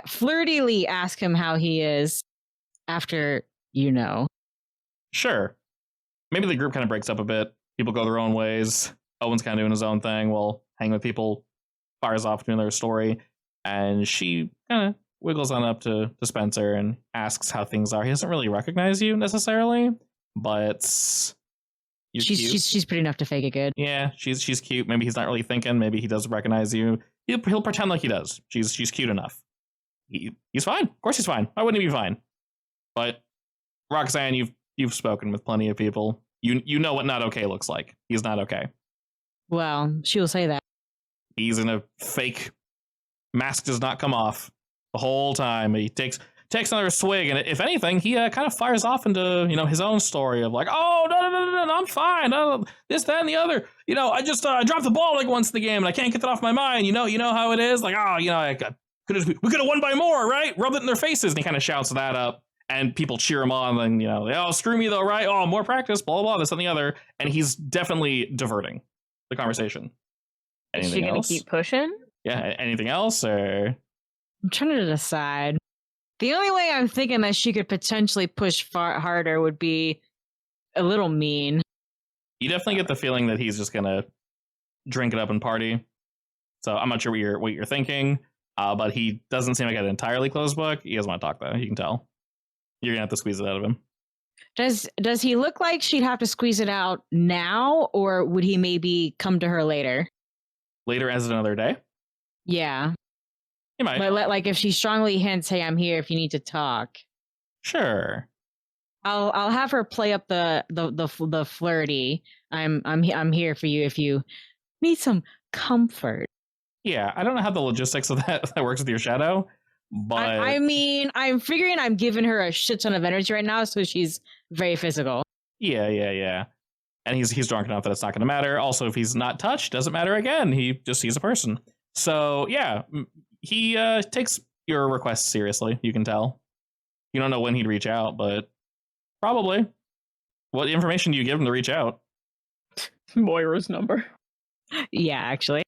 flirtily ask him how he is after Sure. Maybe the group kind of breaks up a bit. People go their own ways. Owen's kind of doing his own thing while hanging with people, fires off doing their story, and she kind of wiggles on up to Spencer and asks how things are. He doesn't really recognize you necessarily, but she's pretty enough to fake it good. Yeah, she's cute. Maybe he's not really thinking. Maybe he does recognize you. He'll pretend like he does. She's cute enough. He's fine. Of course he's fine. Why wouldn't he be fine? But Roxanne, you've spoken with plenty of people. You know what not okay looks like. He's not okay. Well, she will say that. He's in a fake mask, does not come off the whole time. He takes another swig, and if anything, he kind of fires off into his own story of like, oh no, I'm fine. This, that, and the other. I just dropped the ball like once in the game, and I can't get that off my mind. You know how it is. Like, we could have won by more, right? Rub it in their faces, and he kind of shouts that up. And people cheer him on, and oh, screw me though, right? Oh, more practice, blah, blah, blah, this and the other. And he's definitely diverting the conversation. Is she gonna keep pushing? Yeah, anything else, or? I'm trying to decide. The only way I'm thinking that she could potentially push far harder would be a little mean. You definitely get the feeling that he's just gonna drink it up and party. So I'm not sure what you're thinking, but he doesn't seem like an entirely closed book. He doesn't want to talk though. You can tell. You're gonna have to squeeze it out of him. Does he look like she'd have to squeeze it out now, or would he maybe come to her later? Later as another day? Yeah. He might. Like if she strongly hints, "Hey, I'm here if you need to talk." Sure. I'll have her play up the flirty. I'm here for you if you need some comfort. Yeah, I don't know how the logistics of that works with your shadow. But I mean, I'm figuring I'm giving her a shit ton of energy right now, so she's very physical. Yeah. And he's drunk enough that it's not going to matter. Also, if he's not touched, doesn't matter again. He's a person. So yeah, he takes your requests seriously. You can tell. You don't know when he'd reach out, but probably. What information do you give him to reach out? Moira's number. Yeah, actually.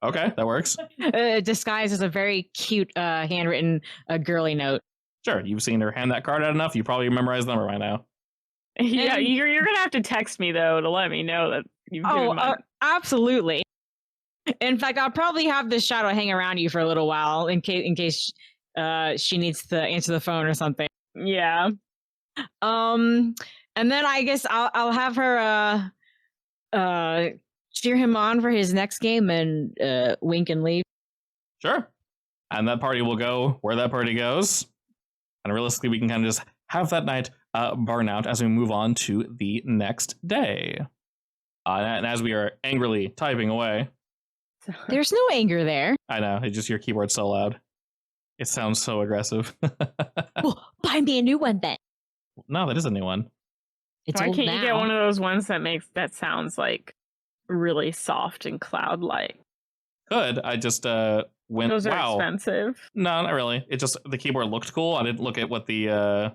Okay, that works. Disguised as a very cute handwritten girly note. Sure, you've seen her hand that card out enough. You probably memorize the number right now. Yeah, you're gonna have to text me though to let me know that you've given that. Absolutely. In fact, I'll probably have this shadow hang around you for a little while in case she needs to answer the phone or something. Yeah. And then I guess I'll have her cheer him on for his next game and wink and leave. Sure. And that party will go where that party goes. And realistically, we can kind of just have that night burn out as we move on to the next day. And as we are angrily typing away. There's no anger there. I know. It's just your keyboard's so loud. It sounds so aggressive. Well, buy me a new one then. No, that is a new one. It's Why old can't now. you get one of those ones that sounds like really soft and cloud-like? Good. I just went, Those are wow. expensive. No, not really. It just, the keyboard looked cool. I didn't look at what the, I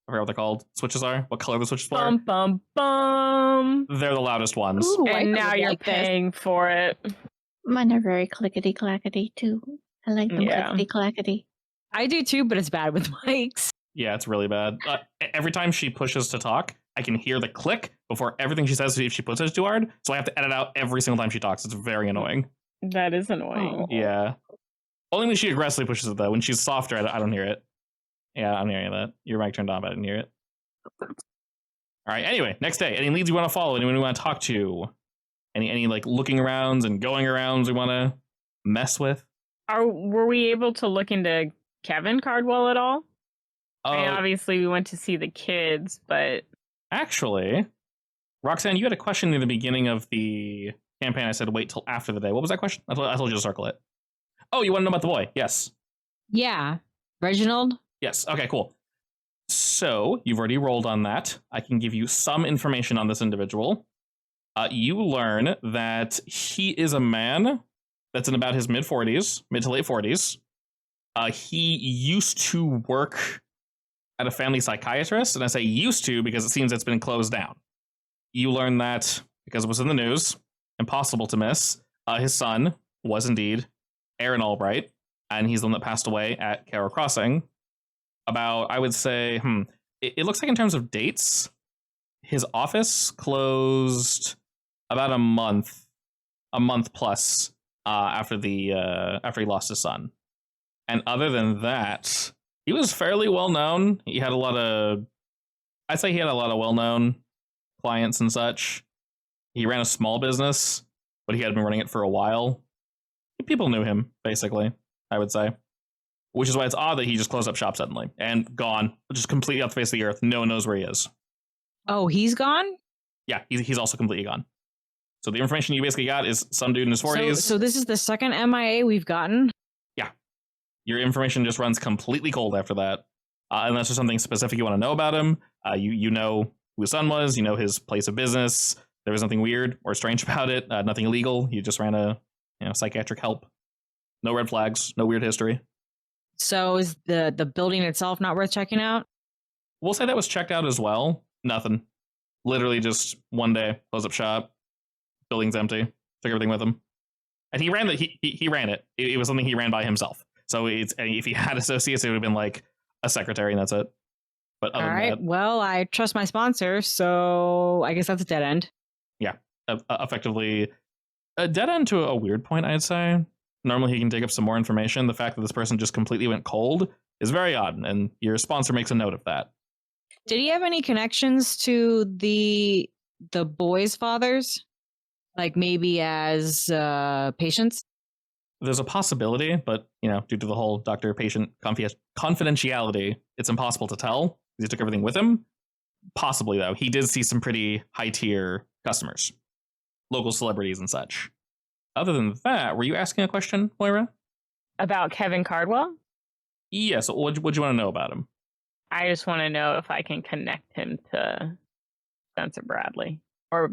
forgot what they're called. Switches are. What color the switches are. Bum, bum, bum. They're the loudest ones. Ooh, And now you're paying for it. Mine are very clickety-clackety, too. I like them clickety-clackety. I do too, but it's bad with mics. Yeah, it's really bad. Every time she pushes to talk, I can hear the click before everything she says if she puts it too hard. So I have to edit out every single time she talks. It's very annoying. That is annoying. Oh. Yeah. Only when she aggressively pushes it, though. When she's softer, I don't hear it. Yeah, I'm hearing that. Your mic turned on, but I didn't hear it. All right, anyway, next day. Any leads you want to follow? Anyone we want to talk to? Any like looking arounds and going arounds we want to mess with? Were we able to look into Kevin Cardwell at all? I mean, obviously we went to see the kids, but actually, Roxanne, you had a question in the beginning of the campaign. I said wait till after the day. What was that question? I told you to circle it. Oh, you want to know about the boy? Yes. Yeah. Reginald? Yes. Okay, cool. So you've already rolled on that. I can give you some information on this individual. You learn that he is a man that's in about his mid to late 40s. He used to work at a family psychiatrist, and I say used to because it seems it's been closed down. You learn that, because it was in the news, impossible to miss, his son was indeed Aaron Albright, and he's the one that passed away at Carroll Crossing about, I would say, it looks like in terms of dates, his office closed about a month plus after he lost his son. And other than that, he was fairly well known. I'd say he had a lot of well known clients and such. He ran a small business, but he had been running it for a while. People knew him, basically, I would say. Which is why it's odd that he just closed up shop suddenly and gone, just completely off the face of the earth. No one knows where he is. Oh, he's gone? Yeah, he's also completely gone. So the information you basically got is some dude in his 40s. So this is the second MIA we've gotten? Yeah. Your information just runs completely cold after that. Unless there's something specific you want to know about him. You know who his son was. You know his place of business. There was nothing weird or strange about it. Nothing illegal. He just ran a psychiatric help. No red flags. No weird history. So is the building itself not worth checking out? We'll say that was checked out as well. Nothing. Literally just one day, close up shop, building's empty, took everything with him. And he ran he ran it. It was something he ran by himself. So if he had associates, it would have been like a secretary and that's it. But other all than right, that, well, I trust my sponsor, so I guess that's a dead end. Yeah, effectively a dead end to a weird point, I'd say. Normally he can dig up some more information. The fact that this person just completely went cold is very odd, and your sponsor makes a note of that. Did he have any connections to the boys' fathers? Like maybe as patients? There's a possibility, but due to the whole doctor-patient confidentiality, it's impossible to tell. He took everything with him. Possibly, though. He did see some pretty high-tier customers, local celebrities and such. Other than that, were you asking a question, Moira? About Kevin Cardwell? Yes. What'd you want to know about him? I just want to know if I can connect him to Spencer Bradley or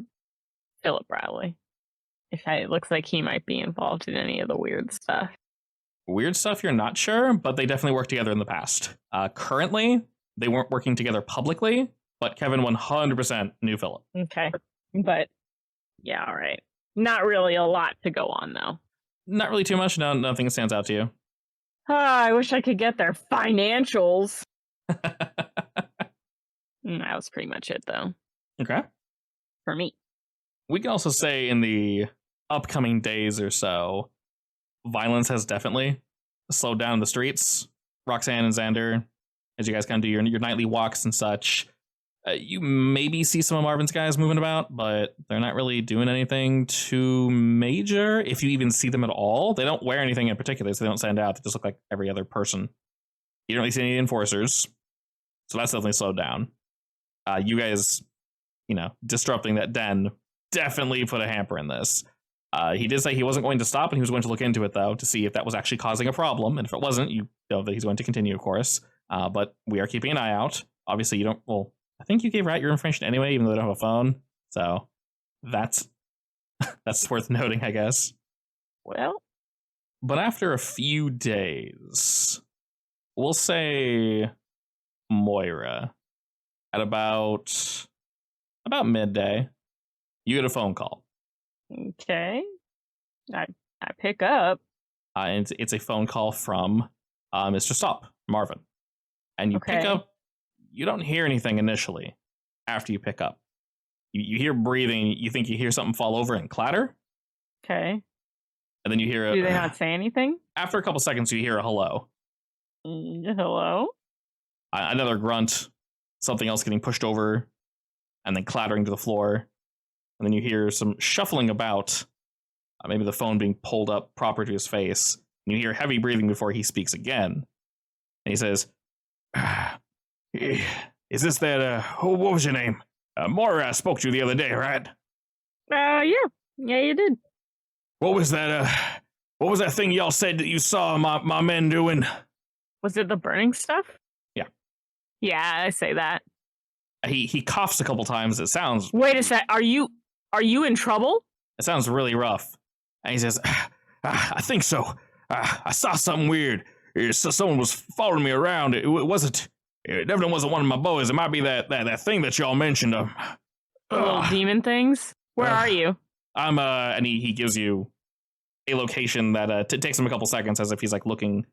Philip Bradley. It looks like he might be involved in any of the weird stuff. Weird stuff, you're not sure, but they definitely worked together in the past. Currently, they weren't working together publicly, but Kevin 100% knew Philip. Okay. But, yeah, all right. Not really a lot to go on, though. Not really too much. No, nothing stands out to you. I wish I could get their financials. That was pretty much it, though. Okay. For me. We can also say in the upcoming days or so, violence has definitely slowed down in the streets. Roxanne and Xander, as you guys kind of do your nightly walks and such, you maybe see some of Marvin's guys moving about, but they're not really doing anything too major. If you even see them at all, they don't wear anything in particular, so they don't stand out. They just look like every other person. You don't really see any enforcers, so that's definitely slowed down. You guys, disrupting that den definitely put a hamper in this. He did say he wasn't going to stop, and he was going to look into it, though, to see if that was actually causing a problem. And if it wasn't, you know that he's going to continue, of course. But we are keeping an eye out. Obviously, you don't... Well, I think you gave out your information anyway, even though they don't have a phone. So that's worth noting, I guess. Well. But after a few days, we'll say Moira, at about midday, you get a phone call. Okay. I pick up. And it's a phone call from Mr. Staup, Marvin. And you pick up. You don't hear anything initially after you pick up. You hear breathing. You think you hear something fall over and clatter. Okay. And then you hear Do they not say anything? After a couple seconds, you hear a hello. Hello? Another grunt. Something else getting pushed over. And then clattering to the floor. And then you hear some shuffling about. Maybe the phone being pulled up proper to his face. And you hear heavy breathing before he speaks again. And he says, "Is this that, what was your name? Moira spoke to you the other day, right?" Yeah, you did. What was that thing y'all said that you saw my men doing? Was it the burning stuff? Yeah. Yeah, I say that. He coughs a couple times, it sounds. Wait a sec, are you Are you in trouble? It sounds really rough. And he says, I think so. I saw something weird. Someone was following me around. It definitely wasn't one of my boys. It might be that thing that y'all mentioned. The little demon things? Where are you? I'm, and he gives you a location that takes him a couple seconds as if he's like looking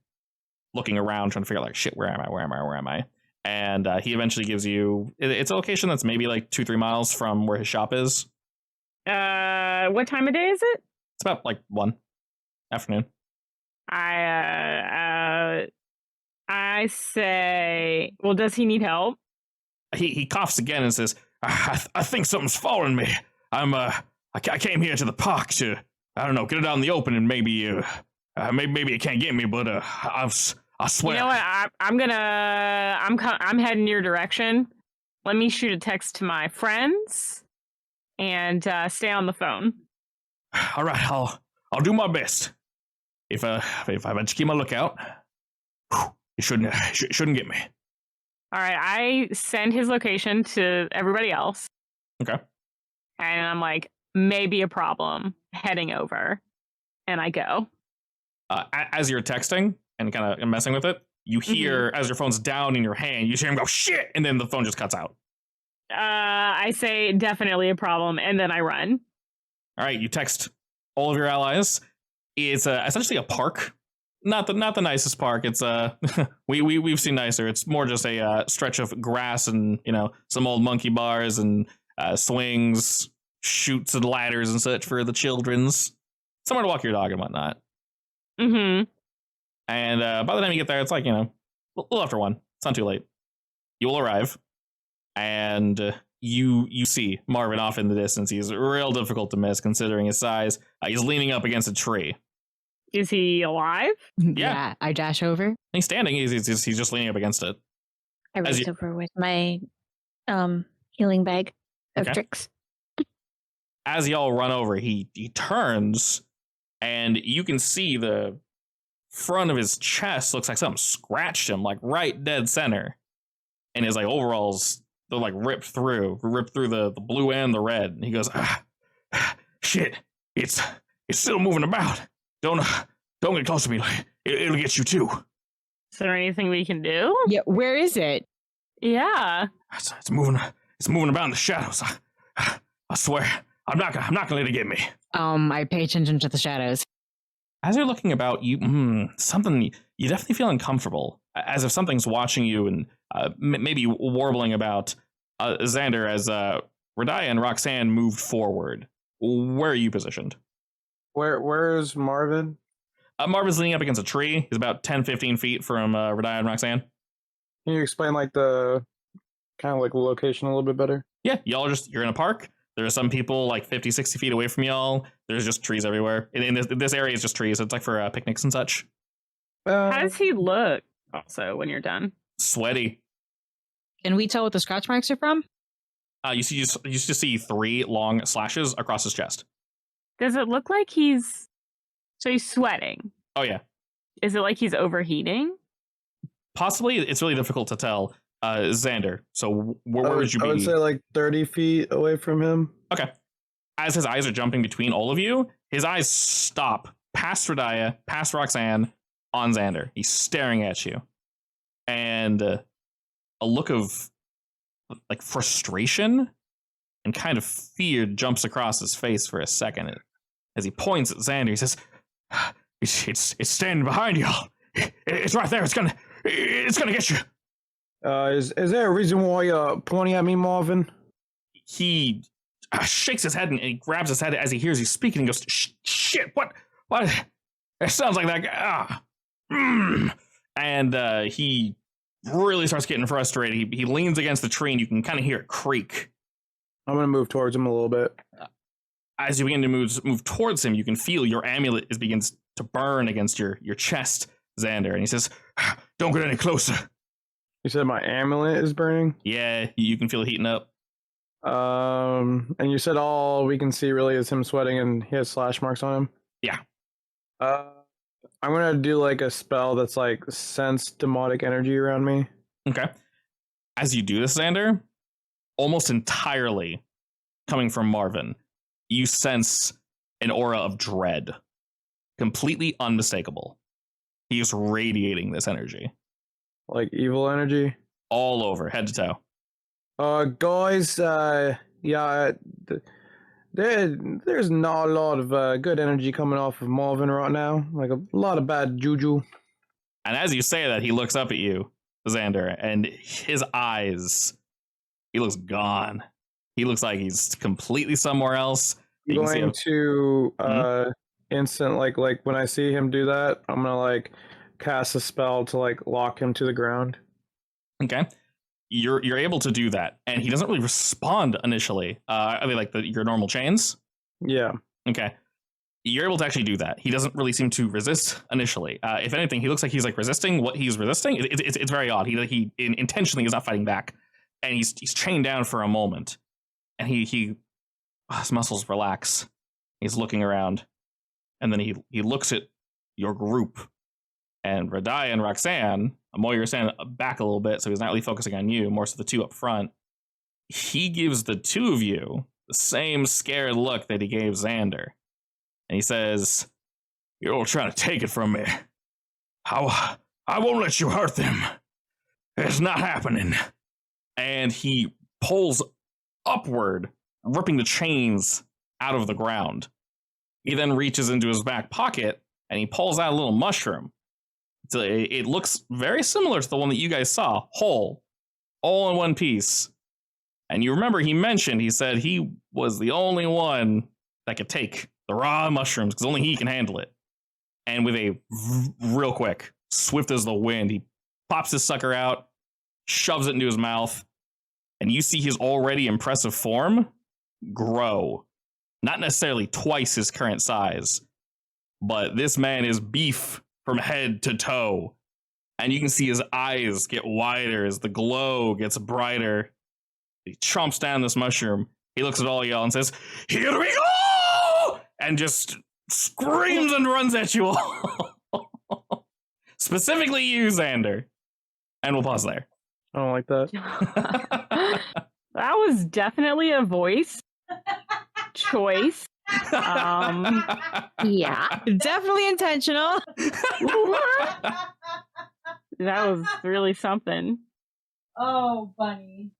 around, trying to figure out like, shit, where am I? And he eventually gives you, it's a location that's maybe like 2-3 miles from where his shop is. What time of day is it? It's about like 1 afternoon. I say, well, does he need help? He coughs again and says, I think something's following me. I came here to the park to, I don't know, get it out in the open and maybe it can't get me, but I swear. You know what? I'm heading your direction. Let me shoot a text to my friends and stay on the phone. All right, I'll do my best. If I just keep my lookout, it shouldn't get me. All right, I send his location to everybody else. Okay. And I'm like, maybe a problem. Heading over, and I go. As you're texting and kind of messing with it, you hear as your phone's down in your hand, you hear him go shit, and then the phone just cuts out. I say definitely a problem, and then I run. All right, you text all of your allies. It's essentially a park, not the nicest park. It's we've seen nicer. It's more just a stretch of grass and some old monkey bars and swings, chutes and ladders and such for the children's. Somewhere to walk your dog and whatnot. Mm-hmm. And by the time you get there, it's like a little after 1. It's not too late. You will arrive, and you see Marvin off in the distance. He's real difficult to miss considering his size. He's leaning up against a tree. Is he alive? Yeah. I dash over. He's standing. He's just leaning up against it. I race over with my healing bag of tricks. As y'all run over, he turns, and you can see the front of his chest looks like something scratched him, like right dead center. And his overalls, they're like ripped through the blue and the red. And he goes, shit, it's still moving about. Don't get close to me. It'll get you too. Is there anything we can do? Yeah, where is it? Yeah. It's moving about in the shadows. I swear, I'm not gonna let it get me. I pay attention to the shadows. As you're looking about, you definitely feel uncomfortable, as if something's watching you and maybe warbling about. Xander, as Radiah and Roxanne moved forward, where are you positioned? Where is Marvin? Marvin's leaning up against a tree. He's about 10-15 feet from Radiah and Roxanne. Can you explain the location a little bit better? Yeah, you're in a park. There are some people like 50-60 feet away from y'all. There's just trees everywhere. In this area is just trees. So it's like for picnics and such. How does he look also when you're done? Sweaty. Can we tell what the scratch marks are from? You just see 3 long slashes across his chest. Does it look like he's sweating? Oh yeah. Is it like he's overheating? Possibly. It's really difficult to tell. Xander, so where would you be? I would say 30 feet away from him. Okay. As his eyes are jumping between all of you, his eyes stop past Radiah, past Roxanne, on Xander. He's staring at you. And a look of frustration and kind of fear jumps across his face for a second. As he points at Xander, he says, it's standing behind y'all. It's right there. It's gonna get you. Is there a reason why you're pointing at me, Marvin? He shakes his head and he grabs his head as he hears you speaking and goes, shit, what? It sounds like that guy. And he really starts getting frustrated. He leans against the tree and you can kind of hear it creak. I'm going to move towards him a little bit. As you begin to move towards him, you can feel your amulet begins to burn against your chest, Xander. And he says, don't get any closer. You said my amulet is burning? Yeah, you can feel it heating up. And you said all we can see really is him sweating and he has slash marks on him? Yeah. I'm going to do a spell that's sense demonic energy around me. Okay. As you do this, Xander, almost entirely coming from Marvin, you sense an aura of dread. Completely unmistakable. He is radiating this energy. Like evil energy? All over, head to toe. Guys, yeah, there's not a lot of good energy coming off of Marvin right now. Like a lot of bad juju. And as you say that, he looks up at you, Xander, and his eyes, he looks gone. He looks like he's completely somewhere else. I'm You can see going him. to instant like when I see him do that, I'm gonna like cast a spell to like lock him to the ground. Okay. You're able to do that, and he doesn't really respond initially. Are they like your normal chains? Yeah. Okay. You're able to actually do that. He doesn't really seem to resist initially. If anything, he looks like he's like resisting what he's resisting. It's very odd. He intentionally is not fighting back, and he's chained down for a moment, and his muscles relax. He's looking around, and then he looks at your group, and Radai and Roxanne. Moy, you're standing back a little bit, so he's not really focusing on you, more so the two up front. He gives the two of you the same scared look that he gave Xander. And he says, "You're all trying to take it from me. I won't let you hurt them. It's not happening." And he pulls upward, ripping the chains out of the ground. He then reaches into his back pocket, and he pulls out a little mushroom. So it looks very similar to the one that you guys saw, whole, all in one piece. And you remember he said he was the only one that could take the raw mushrooms because only he can handle it. And with a real quick, swift as the wind, he pops this sucker out, shoves it into his mouth, and you see his already impressive form grow. Not necessarily twice his current size, but this man is beef from head to toe. And you can see his eyes get wider as the glow gets brighter. He chomps down this mushroom. He looks at all y'all and says, "Here we go!" And just screams and runs at you all. Specifically you, Xander. And we'll pause there. I don't like that. That was definitely a voice choice. Yeah. Definitely intentional. That was really something. Oh, bunny.